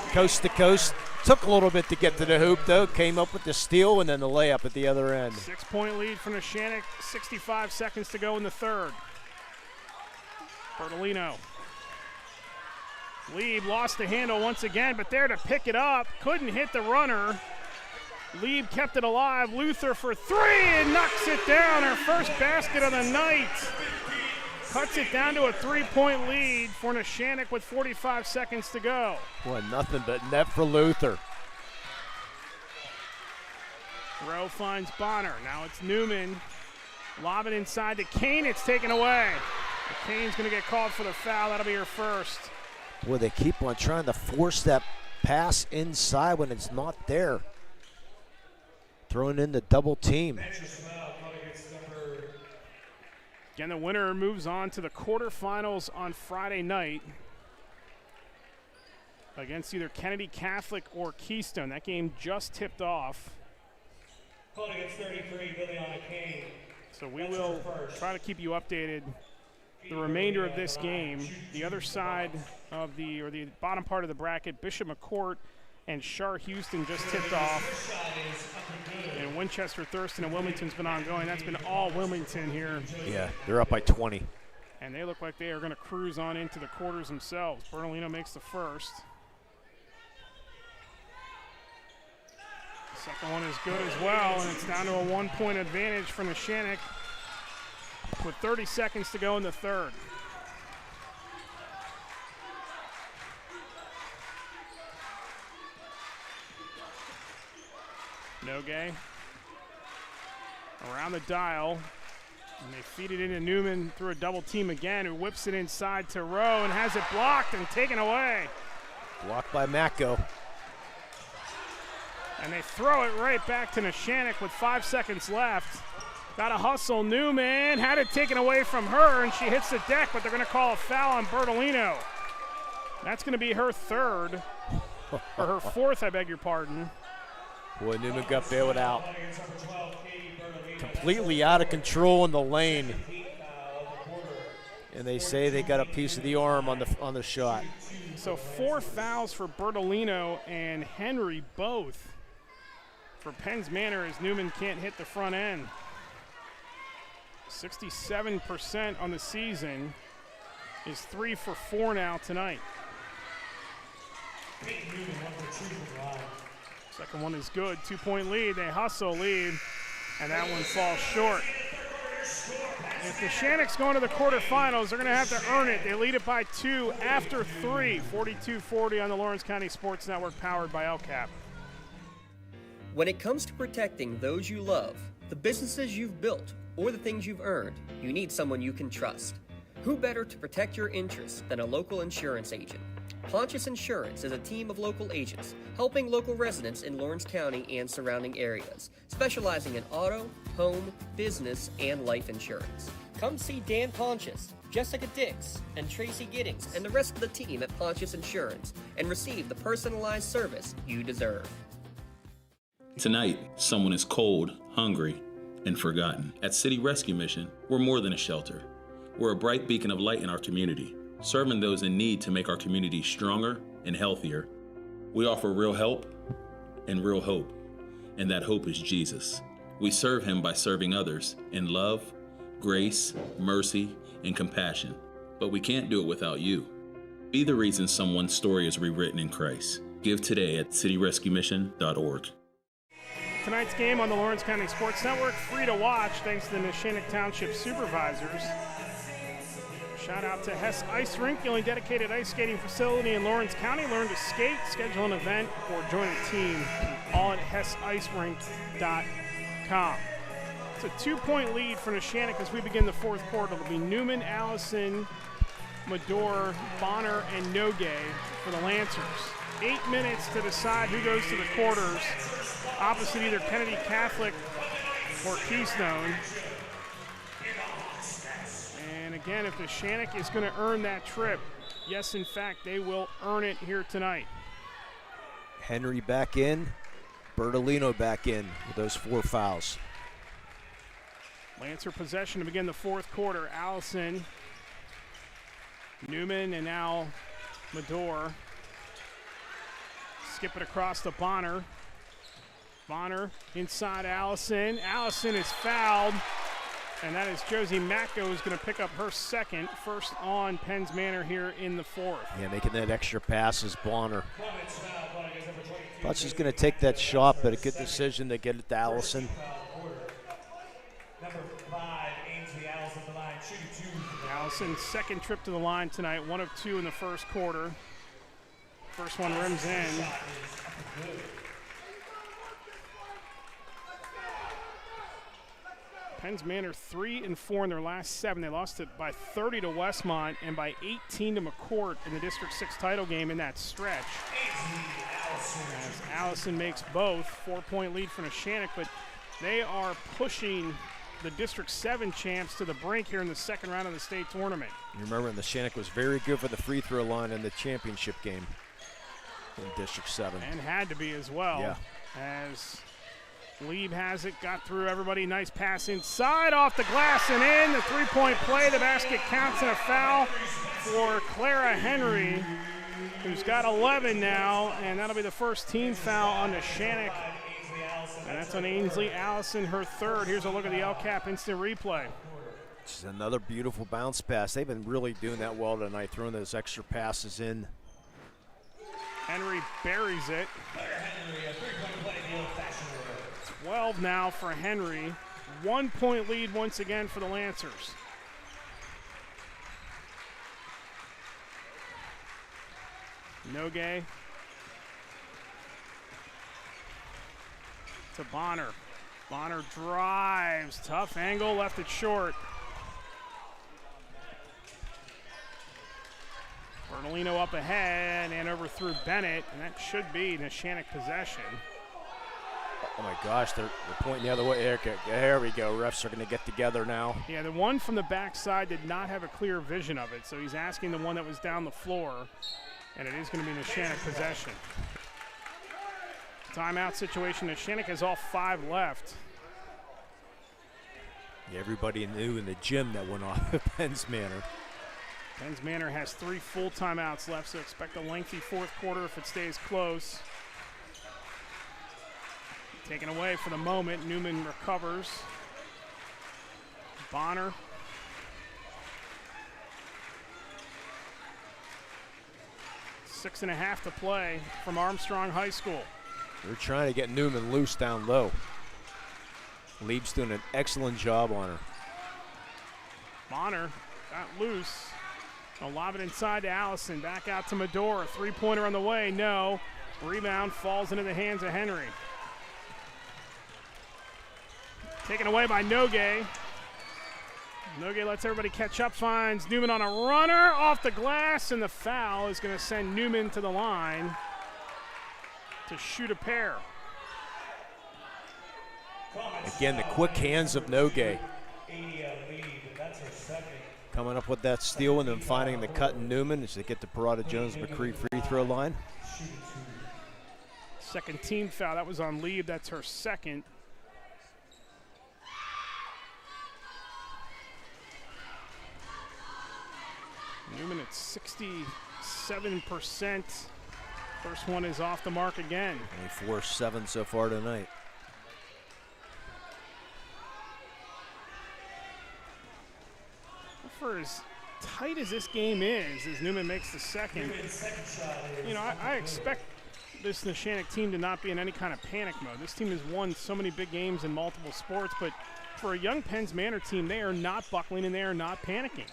Coast to coast. Took a little bit to get to the hoop, though. Came up with the steal and then the layup at the other end. 6-point lead for Neshannock. 65 seconds to go in the third. Bertolino. Lieb lost the handle once again, but there to pick it up. Couldn't hit the runner. Lieb kept it alive. Luther for 3 and knocks it down. Her first basket of the night. Cuts it down to a 3-point lead for Neshannock with 45 seconds to go. Boy, nothing but net for Luther. Rowe finds Bonner. Now it's Newman. Lob it inside to Kane. It's taken away. Kane's going to get called for the foul. That'll be her first. Boy, they keep on trying to force that pass inside when it's not there. Throwing in the double team. Again, the winner moves on to the quarterfinals on Friday night against either Kennedy Catholic or Keystone. That game just tipped off. Called against 33, Liliana Kane. So we will try to keep you updated the remainder of this game. The other side of the bottom part of the bracket, Bishop McCourt and Shar Houston just tipped off. And Winchester, Thurston, and Wilmington's been ongoing. That's been all Wilmington here. Yeah, they're up by 20. And they look like they are going to cruise on into the quarters themselves. Bertolino makes the first. The second one is good as well, and it's down to a 1-point advantage for Neshannock with 30 seconds to go in the third. Nogue around the dial, and they feed it into Newman through a double team again, who whips it inside to Rowe and has it blocked and taken away. Blocked by Mako. And they throw it right back to Neshannock with 5 seconds left. Got to hustle. Newman had it taken away from her, and she hits the deck, but they're going to call a foul on Bertolino. That's going to be her third, or her fourth, I beg your pardon. Boy, Newman got bailed out. Completely out of control in the lane. And they say they got a piece of the arm on the shot. So 4 fouls for Bertolino and Henry both for Penn's Manor, as Newman can't hit the front end. 67% on the season, is 3 for 4 now tonight. Second one is good, 2-point lead. They hustle, lead, and that one falls short. If Neshannock's going to the quarterfinals, they're going to have to earn it. They lead it by 2 after 3, 42-40 on the Lawrence County Sports Network, powered by LCAP. When it comes to protecting those you love, the businesses you've built, or the things you've earned, you need someone you can trust. Who better to protect your interests than a local insurance agent? Pontius Insurance is a team of local agents helping local residents in Lawrence County and surrounding areas, specializing in auto, home, business, and life insurance. Come see Dan Pontius, Jessica Dix, and Tracy Giddings, and the rest of the team at Pontius Insurance, and receive the personalized service you deserve. Tonight, someone is cold, hungry, and forgotten. At City Rescue Mission, we're more than a shelter. We're a bright beacon of light in our community, serving those in need to make our community stronger and healthier. We offer real help and real hope, and that hope is Jesus. We serve him by serving others in love, grace, mercy, and compassion. But we can't do it without you. Be the reason someone's story is rewritten in Christ. Give today at cityrescuemission.org. Tonight's game on the Lawrence County Sports Network, free to watch thanks to the Neshannock Township supervisors. Shout out to Hess Ice Rink, the only dedicated ice skating facility in Lawrence County. Learn to skate, schedule an event, or join a team, all at hessIcerink.com. It's a 2-point lead for Neshannock as we begin the fourth quarter. It'll be Newman, Allison, Medor, Bonner, and Nogue for the Lancers. 8 minutes to decide who goes to the quarters, opposite either Kennedy Catholic or Keystone. And again, if Neshannock is going to earn that trip, yes, in fact, they will earn it here tonight. Henry back in, Bertolino back in with those 4 fouls. Lancer possession to begin the fourth quarter. Allison, Newman, and now Medor. Skip it across to Bonner. Bonner inside Allison. Allison is fouled, and that is Josie Mako who's going to pick up her second, first on Penn's Manor here in the fourth. Yeah, making that extra pass is Bonner. Thought she's going to take that shot, but a good decision to get it to Allison. Number 5, Ainsley Allison, the line, shooting 2. Allison's second trip to the line tonight, 1 of 2 in the first quarter. First one rims in. Penn's Manor 3-4 in their last 7. They lost it by 30 to Westmont and by 18 to McCourt in the District 6 title game in that stretch. As Allison makes both, 4-point lead for Neshannock, but they are pushing the District 7 champs to the brink here in the second round of the state tournament. You remember Neshannock was very good for the free throw line in the championship game in District 7. And had to be as well. Yeah. As Lieb has it, got through everybody. Nice pass inside, off the glass and in. The 3-point play, the basket counts, and a foul for Clara Henry, who's got 11 now, and that'll be the first team foul on Neshannock. And that's on Ainsley Allison, her third. Here's a look at the LCAP instant replay. Just another beautiful bounce pass. They've been really doing that well tonight, throwing those extra passes in. Henry buries it. 12 now for Henry. 1 point lead once again for the Lancers. Nogue to Bonner. Bonner drives. Tough angle, left it short. Bertolino up ahead and over through Bennett, and that should be Neshannock possession. Oh my gosh, they're pointing the other way. There we go. Refs are going to get together now. Yeah, the one from the backside did not have a clear vision of it, so he's asking the one that was down the floor, and it is going to be Neshannock possession. Timeout situation. Neshannock has all 5 left. Yeah, everybody knew in the gym that went off at Penn's Manor. Penn's Manor has 3 full timeouts left, so expect a lengthy fourth quarter if it stays close. Taken away for the moment. Newman recovers. Bonner. Six and a half to play from Armstrong High School. They're trying to get Newman loose down low. Lieb's doing an excellent job on her. Bonner got loose. They'll lob it inside to Allison. Back out to Medora. 3-pointer on the way. No. Rebound falls into the hands of Henry. Taken away by Nogue. Nogue lets everybody catch up, finds Newman on a runner off the glass, and the foul is going to send Newman to the line to shoot a pair. Again, the quick hands of Nogue. Coming up with that steal and then finding the cut in Newman as they get the Parada Jones-McCree free throw line. Second team foul. That was on Lieb. That's her second. Newman at 67%. First one is off the mark again. Only 4-7 so far tonight. For as tight as this game is, as Newman makes the second, you know, I expect this Neshannock team to not be in any kind of panic mode. This team has won so many big games in multiple sports, but for a young Penn's Manor team, they are not buckling and they are not panicking.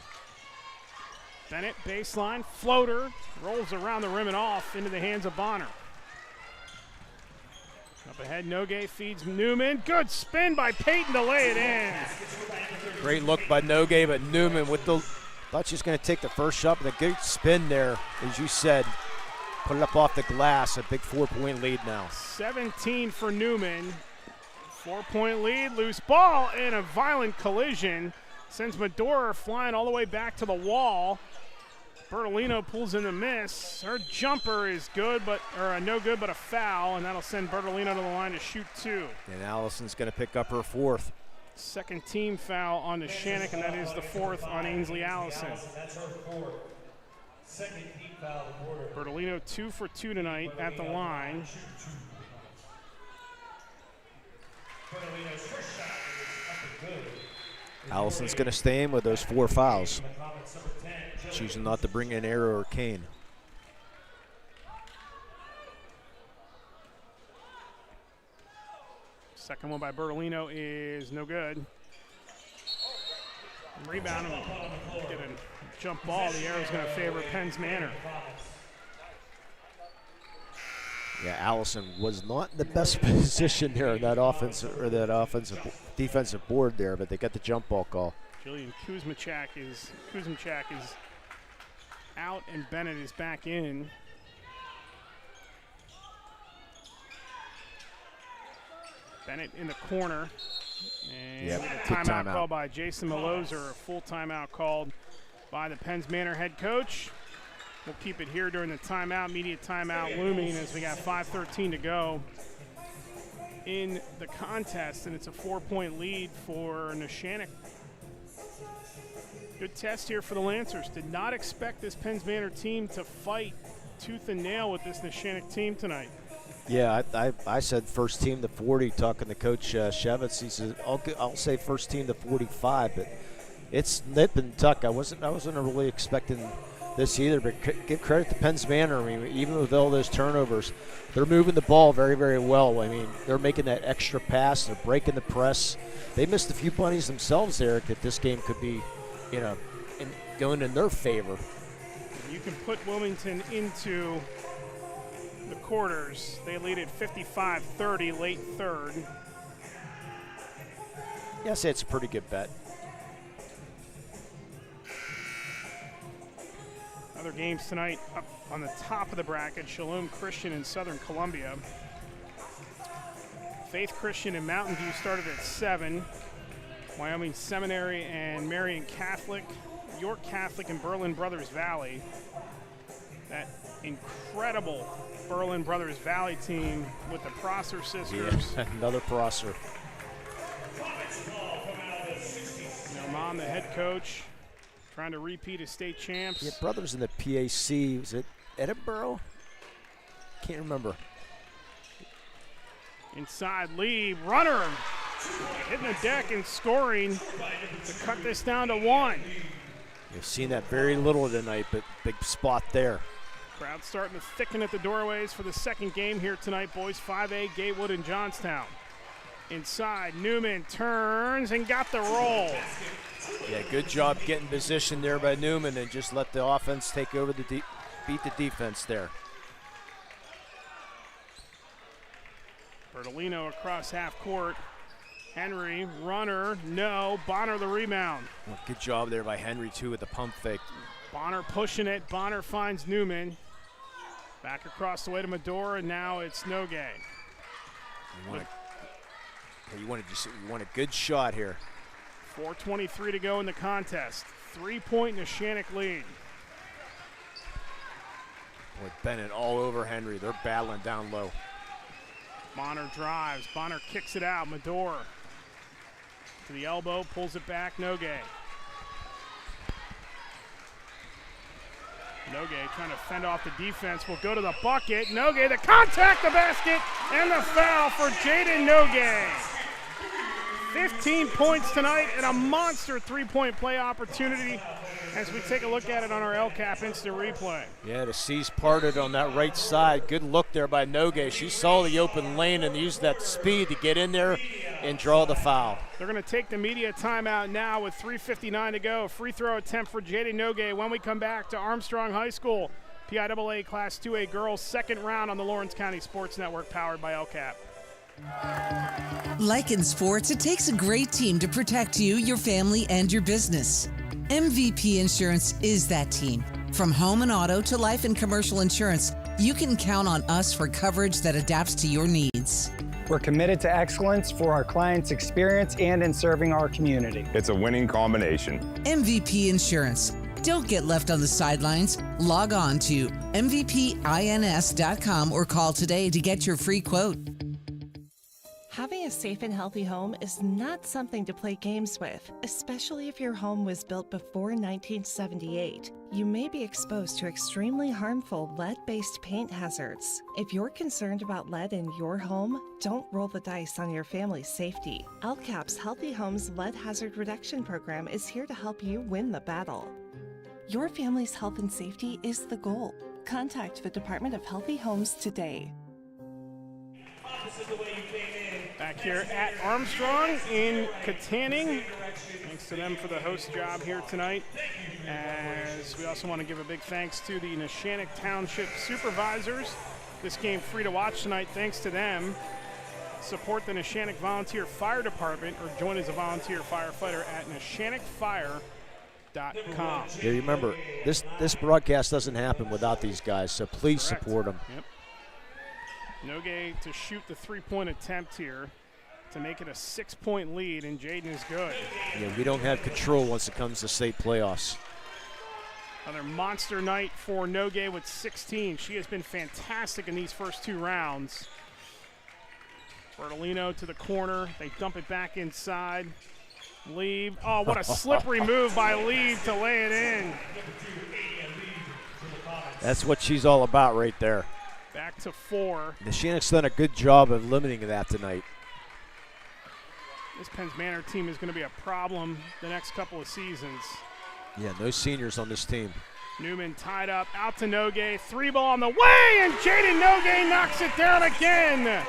Bennett, baseline, floater, rolls around the rim and off into the hands of Bonner. Up ahead, Nogue feeds Newman. Good spin by Payton to lay it in. Great look by Nogue, but Newman with the, thought she was going to take the first shot, but a good spin there, as you said. Put it up off the glass, a big 4-point lead now. 17 for Newman. 4-point lead, loose ball, and a violent collision. Sends Medora flying all the way back to the wall. Bertolino pulls in the miss. Her jumper is good, but no good, but a foul, and that'll send Bertolino to the line to shoot 2. And Allison's going to pick up her 4th. Second team foul on Neshannock, and that is the 4th on Ainsley Allison. That's her 4th. Second team foul the quarter. Bertolino 2 for 2 tonight at the line. Bertolino's first shot is up and good. Allison's going to stay in with those 4 fouls. Choosing not to bring in Arrow or Kane. Second one by Bertolino is no good. Rebound and get a jump ball. The arrow's going to favor Penn's Manor. Yeah, Allison was not in the best position there in that defensive board there, but they got the jump ball call. Julian Kuzmachak is out and Bennett is back in. Bennett in the corner. And yep, a timeout called by Jason Maloser, a full timeout called by the Penn's Manor head coach. We'll keep it here during the timeout, immediate timeout looming as we got 5:13 to go in the contest, and it's a 4-point lead for Neshannock. Good test here for the Lancers. Did not expect this Penn's Manor team to fight tooth and nail with this Neshannock team tonight. Yeah, I said first team to 40, talking to Coach Shevitz. He said, I'll say first team to 45, but it's nip and tuck. I wasn't really expecting this either, but give credit to Penn's Manor. I mean, even with all those turnovers, they're moving the ball very, very well. I mean, they're making that extra pass. They're breaking the press. They missed a few bunnies themselves, Eric, that this game could be, going in their favor. You can put Wilmington into the quarters. They lead at 55-30 late third. Yeah, I'd say it's a pretty good bet. Other games tonight up on the top of the bracket, Shalom Christian and Southern Columbia. Faith Christian and Mountain View started at 7. Wyoming Seminary and Marian Catholic. York Catholic and Berlin Brothers Valley. That incredible Berlin Brothers Valley team with the Prosser sisters. Yeah, another Prosser. Their mom, the head coach, trying to repeat as state champs. Yeah, brothers in the PAC. Was it Edinburgh? Can't remember. Inside lead, runner hitting the deck and scoring to cut this down to 1. You've seen that very little tonight, but big spot there. Crowd starting to thicken at the doorways for the second game here tonight, boys. 5A, Gatewood and Johnstown. Inside, Newman turns and got the roll. Yeah, good job getting position there by Newman and just let the offense take over beat the defense there. Bertolino across half court. Henry, runner, no. Bonner the rebound. Well, good job there by Henry, too, with the pump fake. Bonner pushing it. Bonner finds Newman. Back across the way to Medora, and now it's Nogay. You want a good shot here. 4:23 to go in the contest. 3-point Neshannock lead. Boy, Bennett all over Henry. They're battling down low. Bonner drives. Bonner kicks it out. Medora to the elbow, pulls it back. Nogay. Nogay trying to fend off the defense. Will go to the bucket. Nogay, the contact, the basket, and the foul for Jaden Nogay. 15 points tonight and a monster three-point play opportunity as we take a look at it on our LCAP instant replay. Yeah, the C's parted on that right side. Good look there by Nogay. She saw the open lane and used that speed to get in there and draw the foul. They're going to take the media timeout now with 3:59 to go. Free throw attempt for Jaden Nogay when we come back to Armstrong High School. PIAA Class 2A girls second round on the Lawrence County Sports Network powered by LCAP. Like in sports, it takes a great team to protect you, your family, and your business. MVP Insurance is that team. From home and auto to life and commercial insurance, you can count on us for coverage that adapts to your needs. We're committed to excellence for our clients' experience and in serving our community. It's a winning combination. MVP Insurance. Don't get left on the sidelines. Log on to mvpins.com or call today to get your free quote. Having a safe and healthy home is not something to play games with, especially if your home was built before 1978. You may be exposed to extremely harmful lead-based paint hazards. If you're concerned about lead in your home, don't roll the dice on your family's safety. LCAP's Healthy Homes Lead Hazard Reduction Program is here to help you win the battle. Your family's health and safety is the goal. Contact the Department of Healthy Homes today. Back here at Armstrong in Katanning. Thanks to them for the host job here tonight. As we also want to give a big thanks to the Neshannock Township Supervisors. This game free to watch tonight thanks to them. Support the Neshannock Volunteer Fire Department or join as a volunteer firefighter at neshannockfire.com. Yeah, remember, this broadcast doesn't happen without these guys, so please support them. Yep. Nogay to shoot the three-point attempt here to make it a 6-point lead, and Jaden is good. Yeah, we don't have control once it comes to state playoffs. Another monster night for Nogay with 16. She has been fantastic in these first two rounds. Bertolino to the corner. They dump it back inside. Leave. Oh, what a slippery move by Leave to lay it in. That's what she's all about right there. Back to 4. Neshannock's done a good job of limiting that tonight. This Penns Manor team is going to be a problem the next couple of seasons. Yeah, no seniors on this team. Newman tied up, out to Nogue, 3-ball on the way, and Jaden Nogue knocks it down again.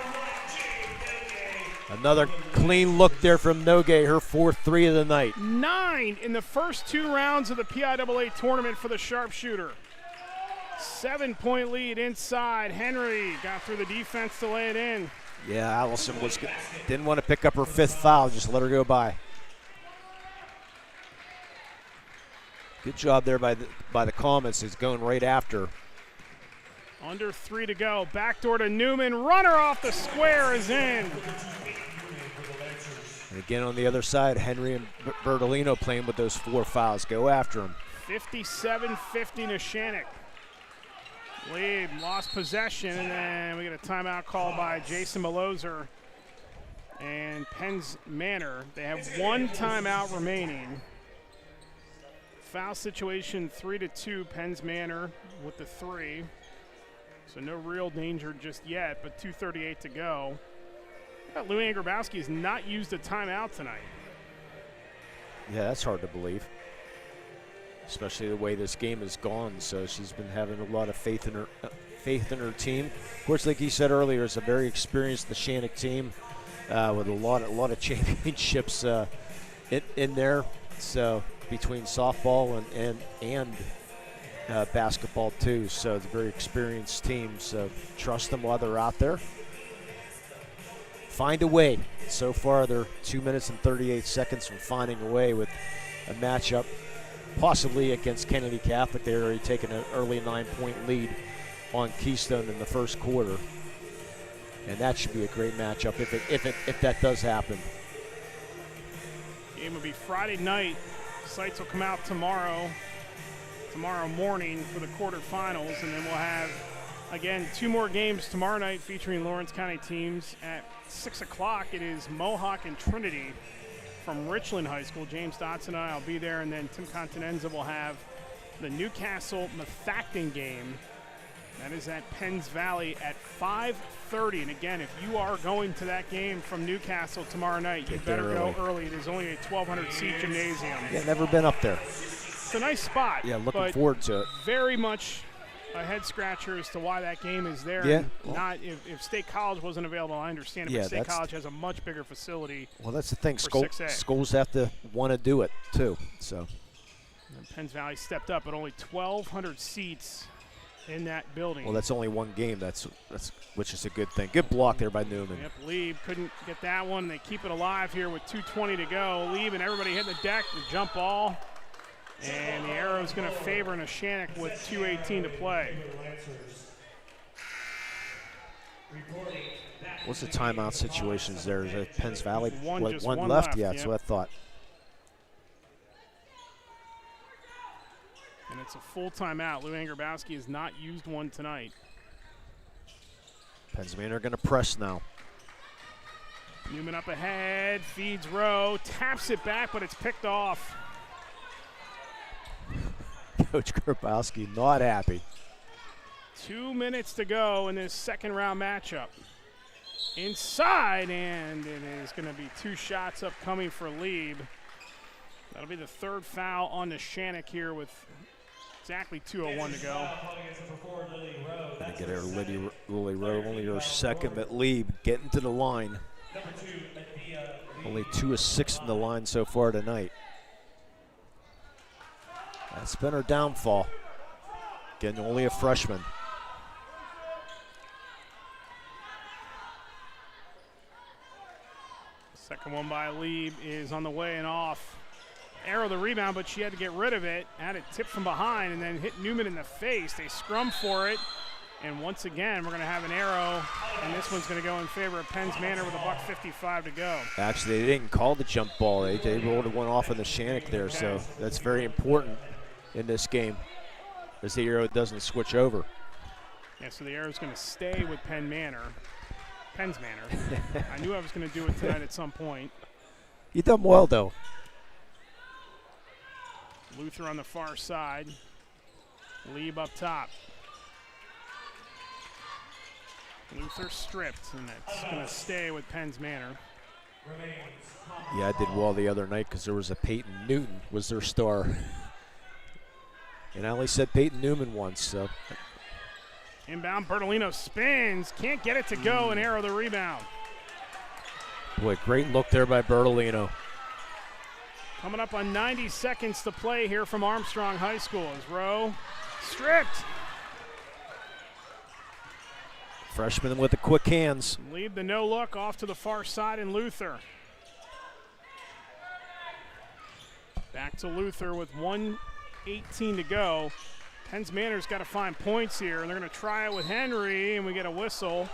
Another clean look there from Nogue, her 4th 3 of the night. 9 in the first 2 rounds of the PIAA tournament for the sharpshooter. 7-point lead inside. Henry got through the defense to lay it in. Yeah, Allison didn't want to pick up her 5th foul, just let her go by. Good job there by the Comets. Is going right after. Under 3 to go. Backdoor to Newman. Runner off the square is in. And again on the other side, Henry and Bertolino playing with those 4 fouls. Go after him. 57-50 Neshannock. Lead, lost possession, and then we get a timeout call by Jason Maloser and Penns Manor. They have 1 timeout remaining. Foul situation 3-2, Penns Manor with the 3. So no real danger just yet, but 2:38 to go. Louie Grabowski has not used a timeout tonight. Yeah, that's hard to believe, especially the way this game has gone. So she's been having a lot of faith in her team. Of course, like you said earlier, it's a very experienced Neshannock team with a lot of championships in there. So between softball and basketball too. So it's a very experienced team. So trust them while they're out there. Find a way. So far, they're 2 minutes and 38 seconds from finding a way with a matchup possibly against Kennedy Catholic. They're already taking an early 9-point lead on Keystone in the first quarter. And that should be a great matchup if that does happen. Game will be Friday night. Sites will come out tomorrow morning for the quarterfinals, and then we'll have, again, 2 more games tomorrow night featuring Lawrence County teams. At 6 o'clock, it is Mohawk and Trinity from Richland High School. James Dotson and I will be there, and then Tim Continenza will have the Newcastle-Methacton game. That is at Penns Valley at 5:30. And again, if you are going to that game from Newcastle tomorrow night, you better go early. It is only a 1,200-seat gymnasium. Yeah, never been up there. It's a nice spot. Yeah, looking forward to it. Very much a head scratcher as to why that game is there. Yeah. Not if State College wasn't available, I understand it, but State College has a much bigger facility. Well, that's the thing. For 6A. Schools have to want to do it too. So. And Penns Valley stepped up at only 1,200 seats in that building. Well, that's only one game. That's which is a good thing. Good block there by Newman. Yep, Lieb couldn't get that one. They keep it alive here with 2:20 to go. Lieb and everybody hitting the deck, the jump ball. And the arrow is going to favor Neshannock with 2:18 to play. What's the timeout situations there? Is it Penns Valley? One left? Yeah, that's what I thought. And it's a full timeout. Lou Grabowski has not used one tonight. Penns Manor are going to press now. Newman up ahead, feeds Rowe, taps it back, but it's picked off. Coach Grabowski not happy. 2 minutes to go in this second round matchup. Inside, and it is going to be 2 shots upcoming for Lieb. That'll be the 3rd foul on Neshannock here with exactly 2:01 to go. Going to get her Lily Rowe, only her 2nd, but Lieb getting to the line. Only 2 of 6 from the line so far tonight. That's been her downfall. Again, only a freshman. Second one by Lieb is on the way and off. Arrow the rebound, but she had to get rid of it. Had it tipped from behind and then hit Newman in the face. They scrum for it. And once again, we're going to have an arrow, and this one's going to go in favor of Penns Manor with $1:55 to go. Actually, they didn't call the jump ball. They rolled one off in the Neshannock there, so that's very important in this game as the arrow doesn't switch over. Yeah, so the arrow's going to stay with Penns Manor. I knew I was going to do it tonight at some point. You done well, though. Luther on the far side. Lieb up top. Luther stripped, and it's going to stay with Penns Manor. Yeah, I did well the other night because there was a Peyton Newton was their star. And I only said Peyton Newman once, so. Inbound, Bertolino spins, can't get it to go, and arrow the rebound. Boy, great look there by Bertolino. Coming up on 90 seconds to play here from Armstrong High School as Rowe stripped. Freshman with the quick hands. Lead the no look off to the far side in Luther. Back to Luther with 1:18 to go. Penns Manor's got to find points here, and they're going to try it with Henry, and we get a whistle.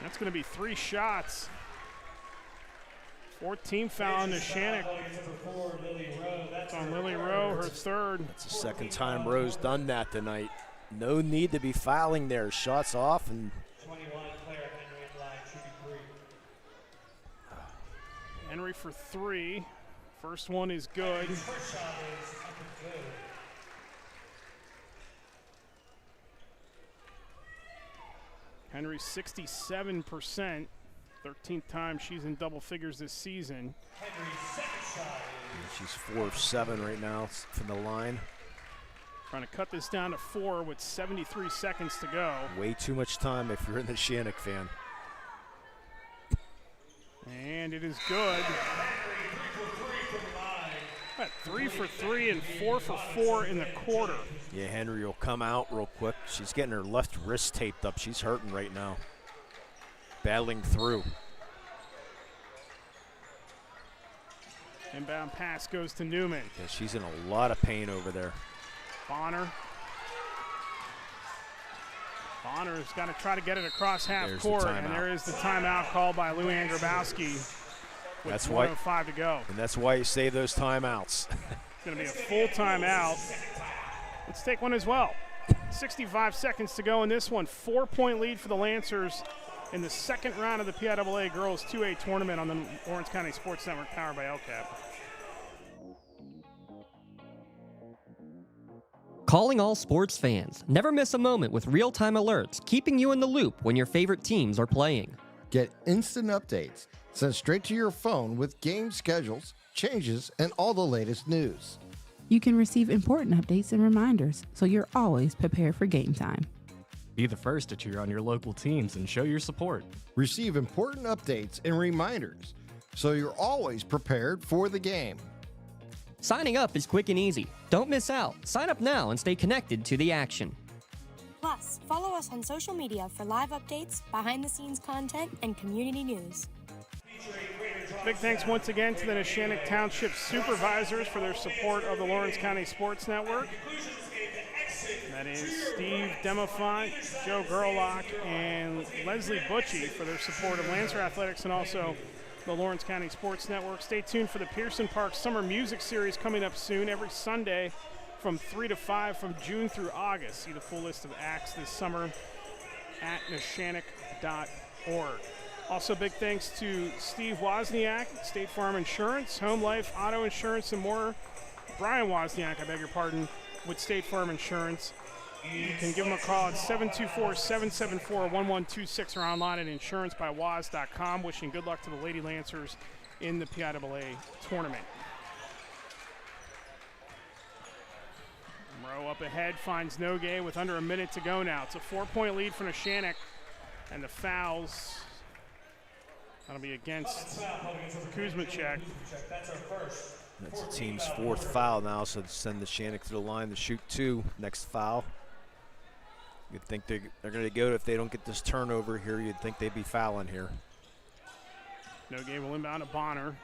That's going to be 3 shots. 14 foul on Neshannock. It's on Lily Rowe, her third. That's the second time Rowe's done that tonight. No need to be fouling there. Shots off and. Henry for 3. First one is good. Henry 67%. 13th time she's in double figures this season. She's 4 of 7 right now from the line. Trying to cut this down to 4 with 73 seconds to go. Way too much time if you're in the Neshannock fan. And it is good. 3 for 3 and 4 for 4 in the quarter. Yeah, Henry will come out real quick. She's getting her left wrist taped up. She's hurting right now. Battling through. Inbound pass goes to Newman. Yeah, she's in a lot of pain over there. Bonner's got to try to get it across half court, and there is the timeout called by Lou Ann Grabowski with 1:05 to go. And that's why you save those timeouts. It's going to be a full timeout. Let's take one as well. 65 seconds to go in this one. 4-point lead for the Lancers in the second round of the PIAA Girls 2A tournament on the Lawrence County Sports Network powered by LCAP. Calling all sports fans. Never miss a moment with real-time alerts, keeping you in the loop when your favorite teams are playing. Get instant updates sent straight to your phone with game schedules, changes, and all the latest news. You can receive important updates and reminders, so you're always prepared for game time. Be the first to cheer on your local teams and show your support. Receive important updates and reminders, so you're always prepared for the game. Signing up is quick and easy. Don't miss out. Sign up now and stay connected to the action. Plus, follow us on social media for live updates, behind-the-scenes content, and community news. Big thanks once again to the Neshannock Township Supervisors for their support of the Lawrence County Sports Network. That is Steve Demofont, Joe Gerlach, and Leslie Butchie for their support of Lancer Athletics and also the Lawrence County Sports Network. Stay tuned for the Pearson Park Summer Music Series coming up soon, every Sunday from 3 to 5 from June through August. See the full list of acts this summer at neshannock.org. Also, big thanks to Steve Wozniak, State Farm Insurance, Home Life, Auto Insurance, and more. Brian Wozniak, I beg your pardon, with State Farm Insurance. You can give them a call at 724-774-1126 or online at insurancebywoz.com. Wishing good luck to the Lady Lancers in the PIAA tournament. Rowe up ahead, finds Nogue with under a minute to go now. It's a 4-point lead for Neshannock, and the fouls, that'll be against Kuzmachek. That's the team's 4th foul now, so to send Neshannock to the line to shoot 2. Next foul. You'd think they're going to go, if they don't get this turnover here, you'd think they'd be fouling here. Nogue will inbound to Bonner.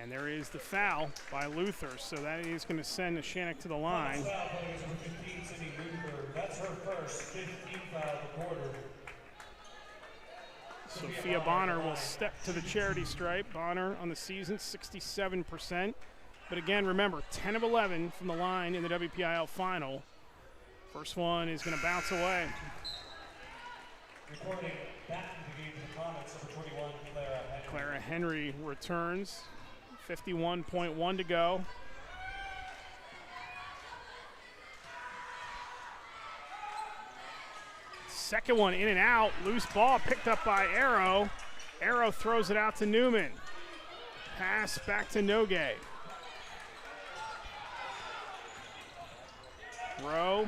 And there is the foul by Luther, so that is going to send Neshannock to the line. That's her first 15 foul of the quarter. Sophia Bonner will step to the charity stripe. Bonner on the season, 67%. But again, remember, 10 of 11 from the line in the WPIL final. First one is going to bounce away. Reporting back into the game for the Comets, number 21, Clara Henry returns. 51.1 to go. Second one in and out. Loose ball picked up by Arrow. Arrow throws it out to Newman. Pass back to Nogue. Rowe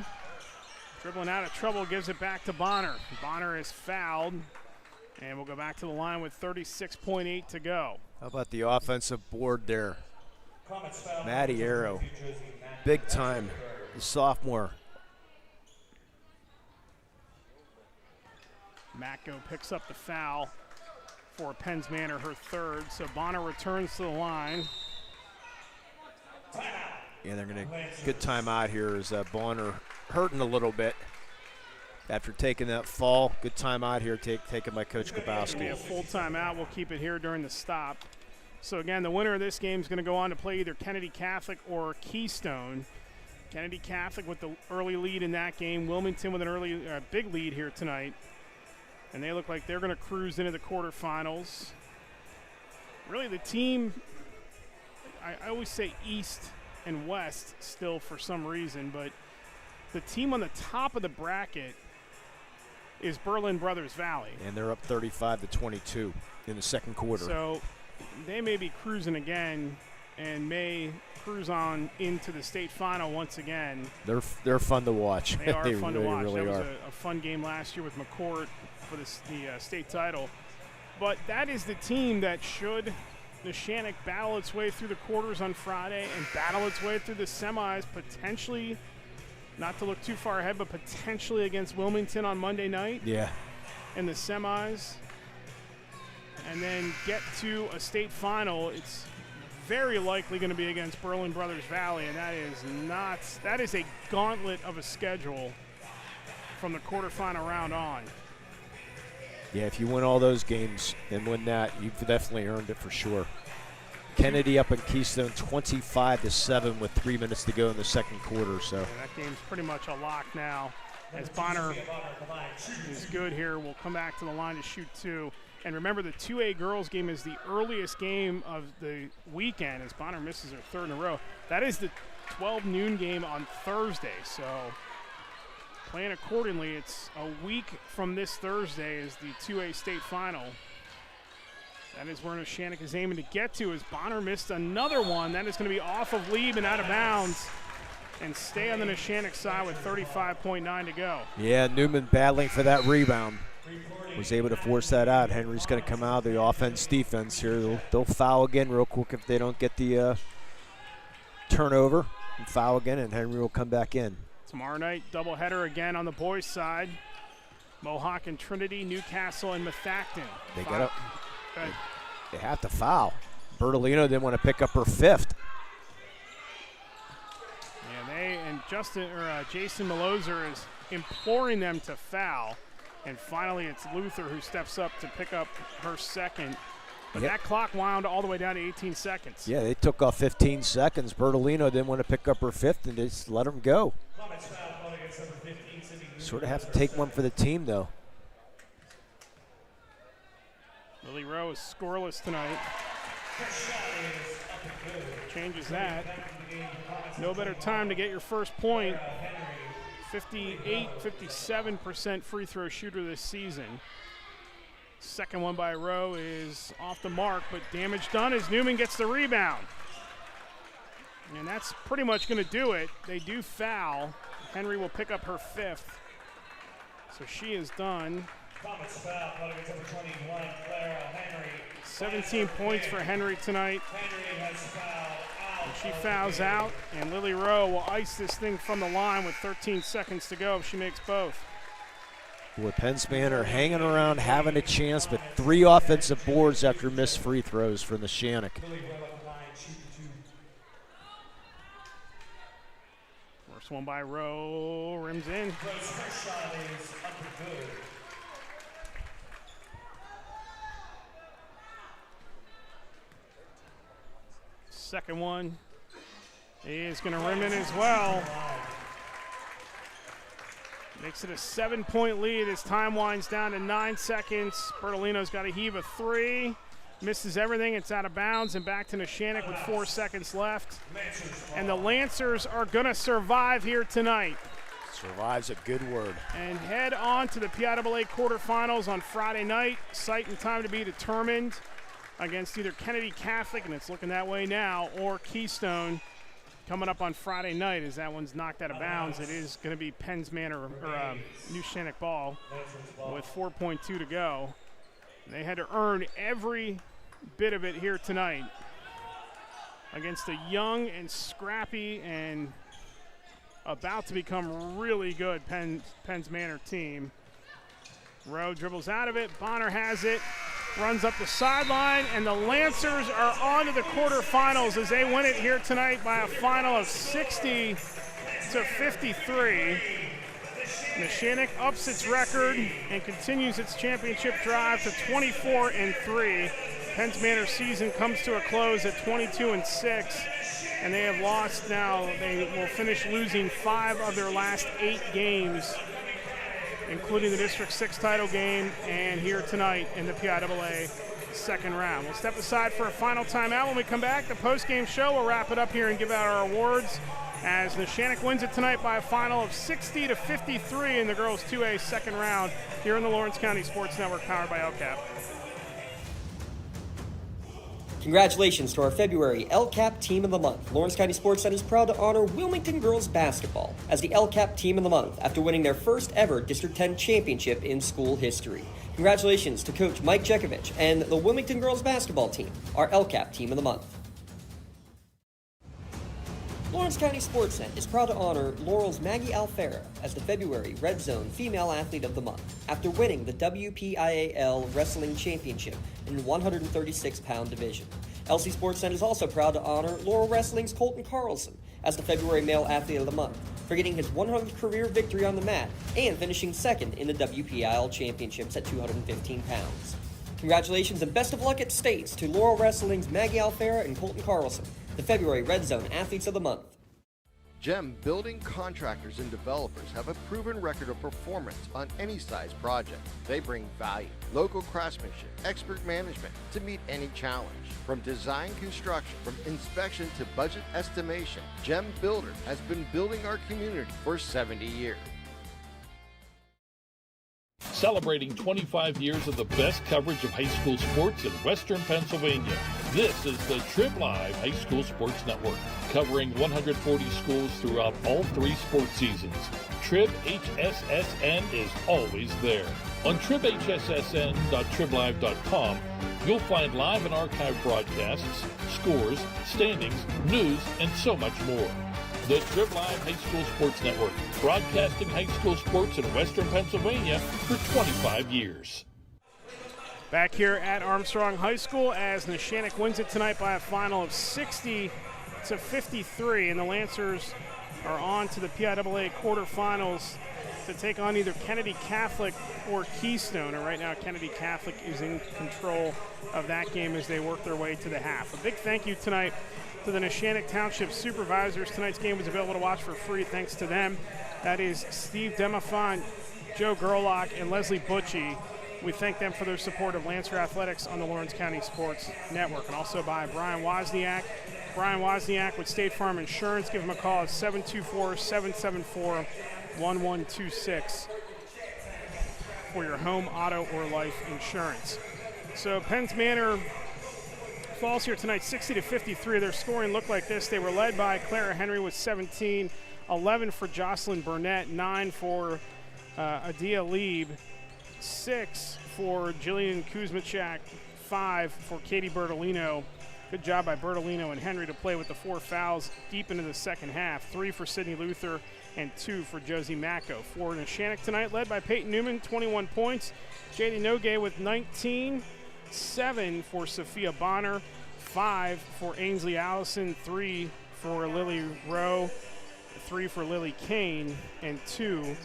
dribbling out of trouble, gives it back to Bonner. Bonner is fouled, and we'll go back to the line with 36.8 to go. How about the offensive board there? Matty Arrow, big time, the sophomore. Matko picks up the foul for Penn's Manor, her third. So Bonner returns to the line. Yeah, they're going to good timeout here as Bonner hurting a little bit after taking that fall. Good timeout here taken by Coach Grabowski. A full timeout. We'll keep it here during the stop. So again, the winner of this game is going to go on to play either Kennedy Catholic or Keystone. Kennedy Catholic with the early lead in that game. Wilmington with an early big lead here tonight. And they look like they're going to cruise into the quarterfinals. Really the team, I always say East and West still for some reason, but the team on the top of the bracket is Berlin Brothers Valley. And they're up 35-22 in the second quarter. So they may be cruising again and may cruise on into the state final once again. They're fun to watch. They are fun to watch. Really that was are. a fun game last year with McCourt for the state title. But that is the team that should Neshannock battle its way through the quarters on Friday and battle its way through the semis, potentially, not to look too far ahead, but potentially against Wilmington on Monday night. Yeah. In the semis. And then get to a state final. It's very likely going to be against Berlin Brothers Valley, and that is a gauntlet of a schedule from the quarterfinal round on. Yeah, if you win all those games and win that, you've definitely earned it for sure. Kennedy up in Keystone 25-7 with 3 minutes to go in the second quarter. So that game's pretty much a lock now. As Bonner is good here, we'll come back to the line to shoot two. And remember, the 2A girls game is the earliest game of the weekend as Bonner misses her third in a row. That is the 12 noon game on Thursday. So plan accordingly. It's a week from this Thursday is the 2A state final. That is where Neshannock is aiming to get to as Bonner missed another one. That is going to be off of Lieb and out of bounds and stay on the Neshannock side with 35.9 to go. Yeah, Newman battling for that rebound. Was able to force that out. Henry's going to come out of the offense-defense here. They'll foul again real quick if they don't get the turnover and foul again, and Henry will come back in. Tomorrow night, doubleheader again on the boys' side. Mohawk and Trinity, Newcastle and Methacton. They got up. They have to foul. Bertolino didn't want to pick up her fifth. Yeah, Jason Malozer is imploring them to foul. And finally, it's Luther who steps up to pick up her second. But that clock wound all the way down to 18 seconds. Yeah, they took off 15 seconds. Bertolino didn't want to pick up her fifth and just let them go. Sort of have to take one for the team, though. Lily Rowe is scoreless tonight. Changes that. No better time to get your first point. 57% free throw shooter this season. Second one by Rowe is off the mark, but damage done as Newman gets the rebound. And that's pretty much going to do it. They do foul. Henry will pick up her fifth. So she is done. 17 points for Henry tonight. She fouls out, and Lily Rowe will ice this thing from the line with 13 seconds to go if she makes both. Boy, Penn's Manor hanging around, having a chance, but 3 offensive boards after missed free throws for Neshannock. First one by Rowe, rims in. Second one is going to rim in as well. Makes it a 7-point lead as time winds down to 9 seconds. Bertolino's got to heave a 3. Misses everything. It's out of bounds and back to Neshannock with 4 seconds left. And the Lancers are going to survive here tonight. Survive's a good word. And head on to the PIAA quarterfinals on Friday night. Site and time to be determined against either Kennedy Catholic, and it's looking that way now, or Keystone coming up on Friday night as that one's knocked out of bounds. It is going to be Penn's Manor, or Neshannock ball with 4.2 to go. And they had to earn every bit of it here tonight against a young and scrappy and about to become really good Penn's Manor team. Rowe dribbles out of it. Bonner has it, runs up the sideline, and the Lancers are on to the quarterfinals as they win it here tonight by a final of 60-53. Neshannock ups its record and continues its championship drive to 24-3. Penn's Manor season comes to a close at 22-6. And they have lost now. They will finish losing 5 of their last 8 games, including the District 6 title game and here tonight in the PIAA second round. We'll step aside for a final timeout. When we come back, the post-game show, we'll wrap it up here and give out our awards as Neshannock wins it tonight by a final of 60-53 in the girls 2A second round here in the Lawrence County Sports Network, powered by LCAP. Congratulations to our February LCAP Team of the Month. Lawrence County SportsNet is proud to honor Wilmington Girls Basketball as the LCAP Team of the Month after winning their first ever District 10 championship in school history. Congratulations to Coach Mike Jekovich and the Wilmington Girls Basketball Team, our LCAP Team of the Month. Lawrence County SportsNet is proud to honor Laurel's Maggie Alfera as the February Red Zone Female Athlete of the Month after winning the WPIAL Wrestling Championship in the 136-pound division. LC SportsNet is also proud to honor Laurel Wrestling's Colton Carlson as the February Male Athlete of the Month for getting his 100th career victory on the mat and finishing second in the WPIAL Championships at 215 pounds. Congratulations and best of luck at States to Laurel Wrestling's Maggie Alfera and Colton Carlson, the February Red Zone Athletes of the Month. GEM building contractors and developers have a proven record of performance on any size project. They bring value, local craftsmanship, expert management to meet any challenge. From design construction, from inspection to budget estimation, GEM Builder has been building our community for 70 years. Celebrating 25 years of the best coverage of high school sports in Western Pennsylvania. This is the Trib Live High School Sports Network, covering 140 schools throughout all 3 sports seasons. Trib HSSN is always there. On tribhssn.triblive.com, you'll find live and archived broadcasts, scores, standings, news, and so much more. The Trib Live High School Sports Network, broadcasting high school sports in Western Pennsylvania for 25 years. Back here at Armstrong High School as Neshannock wins it tonight by a final of 60-53, and the Lancers are on to the PIAA quarterfinals to take on either Kennedy Catholic or Keystone. And right now, Kennedy Catholic is in control of that game as they work their way to the half. A big thank you tonight to the Neshannock Township Supervisors. Tonight's game was available to watch for free thanks to them. That is Steve Demafont, Joe Gerlach, and Leslie Butchie. We thank them for their support of Lancer Athletics on the Lawrence County Sports Network. And also by Brian Wozniak. Brian Wozniak with State Farm Insurance. Give him a call at 724-774-1126 for your home, auto, or life insurance. So Penn's Manor falls here tonight 60-53. Their scoring looked like this. They were led by Clara Henry with 17, 11 for Jocelyn Burnett, 9 for Adia Lieb, 6 for Jillian Kuzmachak, 5 for Katie Bertolino. Good job by Bertolino and Henry to play with the 4 fouls deep into the second half. 3 for Sydney Luther and 2 for Josie Macco. For Neshannock tonight, led by Peyton Newman, 21 points. JD Nogue with 19. 7 for Sophia Bonner, 5 for Ainsley Allison, 3 for Lily Rowe, 3 for Lily Kane, and 2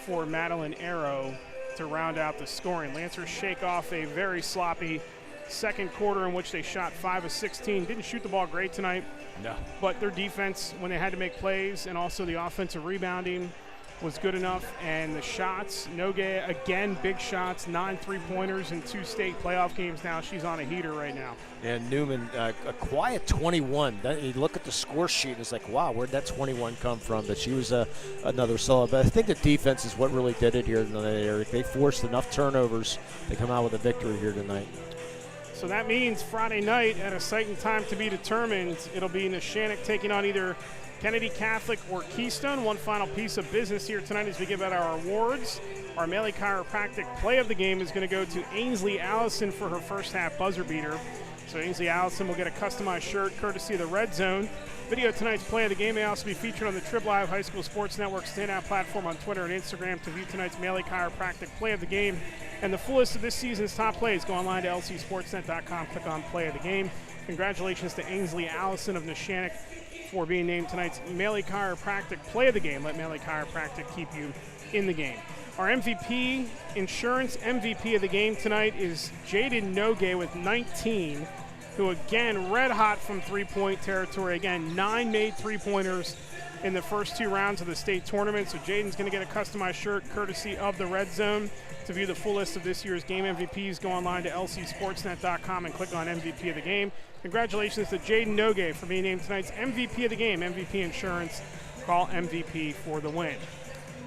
for Madeline Arrow to round out the scoring. Lancers shake off a very sloppy second quarter in which they shot 5 of 16. Didn't shoot the ball great tonight. No. But their defense, when they had to make plays, and also the offensive rebounding, was good enough, and the shots, Nogue, again, big shots, 9 3-pointers in 2 state playoff games now. She's on a heater right now. And Newman, a quiet 21. You look at the score sheet, it's like, wow, where'd that 21 come from? But she was another solid. But I think the defense is what really did it here tonight, Eric. They forced enough turnovers to come out with a victory here tonight. So that means Friday night at a site and time to be determined. It'll be Neshannock taking on either Kennedy Catholic or Keystone. One final piece of business here tonight as we give out our awards. Our Melee Chiropractic play of the game is going to go to Ainsley Allison for her first half buzzer beater. So Ainsley Allison will get a customized shirt courtesy of the Red Zone. Video of tonight's play of the game may also be featured on the Trib Live High School Sports Network standout platform on Twitter and Instagram. To view tonight's Melee Chiropractic play of the game and the full list of this season's top plays, go online to lcsportsnet.com, click on play of the game. Congratulations to Ainsley Allison of Neshannock for being named tonight's Melee Chiropractic play of the game. Let Melee Chiropractic keep you in the game. Our MVP, insurance MVP of the game tonight is Jaden Nogue with 19, who again red hot from three-point territory. Again, 9 made three-pointers in the first 2 rounds of the state tournament. So Jaden's going to get a customized shirt courtesy of the Red Zone. To view the full list of this year's game MVPs, go online to lcsportsnet.com and click on MVP of the game. Congratulations to Jaden Nogue for being named tonight's MVP of the game. MVP Insurance, call MVP for the win.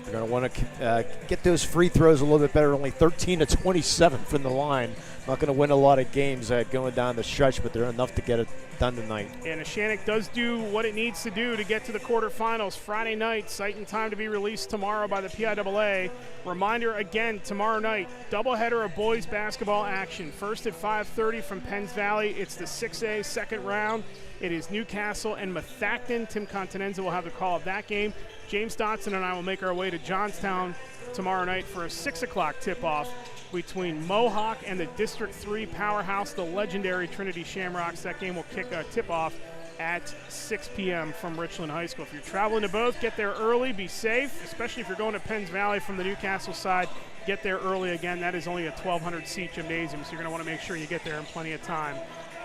They're going to want to get those free throws a little bit better. Only 13 to 27 from the line. Not going to win a lot of games going down the stretch, but they're enough to get it done tonight. And Neshannock does do what it needs to do to get to the quarterfinals Friday night. Site and time to be released tomorrow by the PIAA. Reminder again, tomorrow night, doubleheader of boys basketball action. First at 5:30 from Penns Valley. It's the 6A second round. It is Newcastle and Methacton. Tim Continenza will have the call of that game. James Dotson and I will make our way to Johnstown tomorrow night for a 6 o'clock tip-off between Mohawk and the District 3 powerhouse, the legendary Trinity Shamrocks. That game will kick a tip-off at 6 p.m. from Richland High School. If you're traveling to both, get there early, be safe, especially if you're going to Penns Valley from the Newcastle side. Get there early. Again, that is only a 1,200-seat gymnasium, so you're going to want to make sure you get there in plenty of time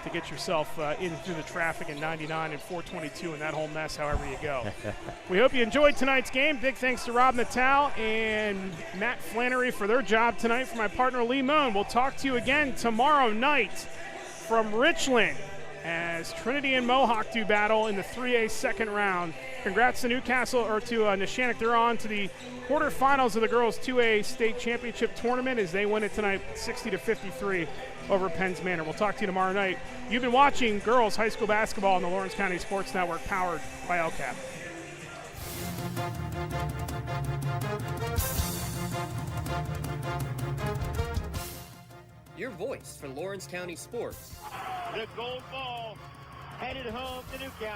to get yourself in through the traffic in 99 and 422 and that whole mess however you go. We hope you enjoyed tonight's game. Big thanks to Rob Natal and Matt Flannery for their job tonight. For my partner Lee Moan, we'll talk to you again tomorrow night from Richland as Trinity and Mohawk do battle in the 3A second round. Congrats to Newcastle, or to Neshannock. They're on to the quarterfinals of the girls 2A state championship tournament as they win it tonight 60-53 over Penns Manor. We'll talk to you tomorrow night. You've been watching girls high school basketball on the Lawrence County Sports Network, powered by LCAP. Your voice for Lawrence County sports. The gold ball headed home to Newcastle.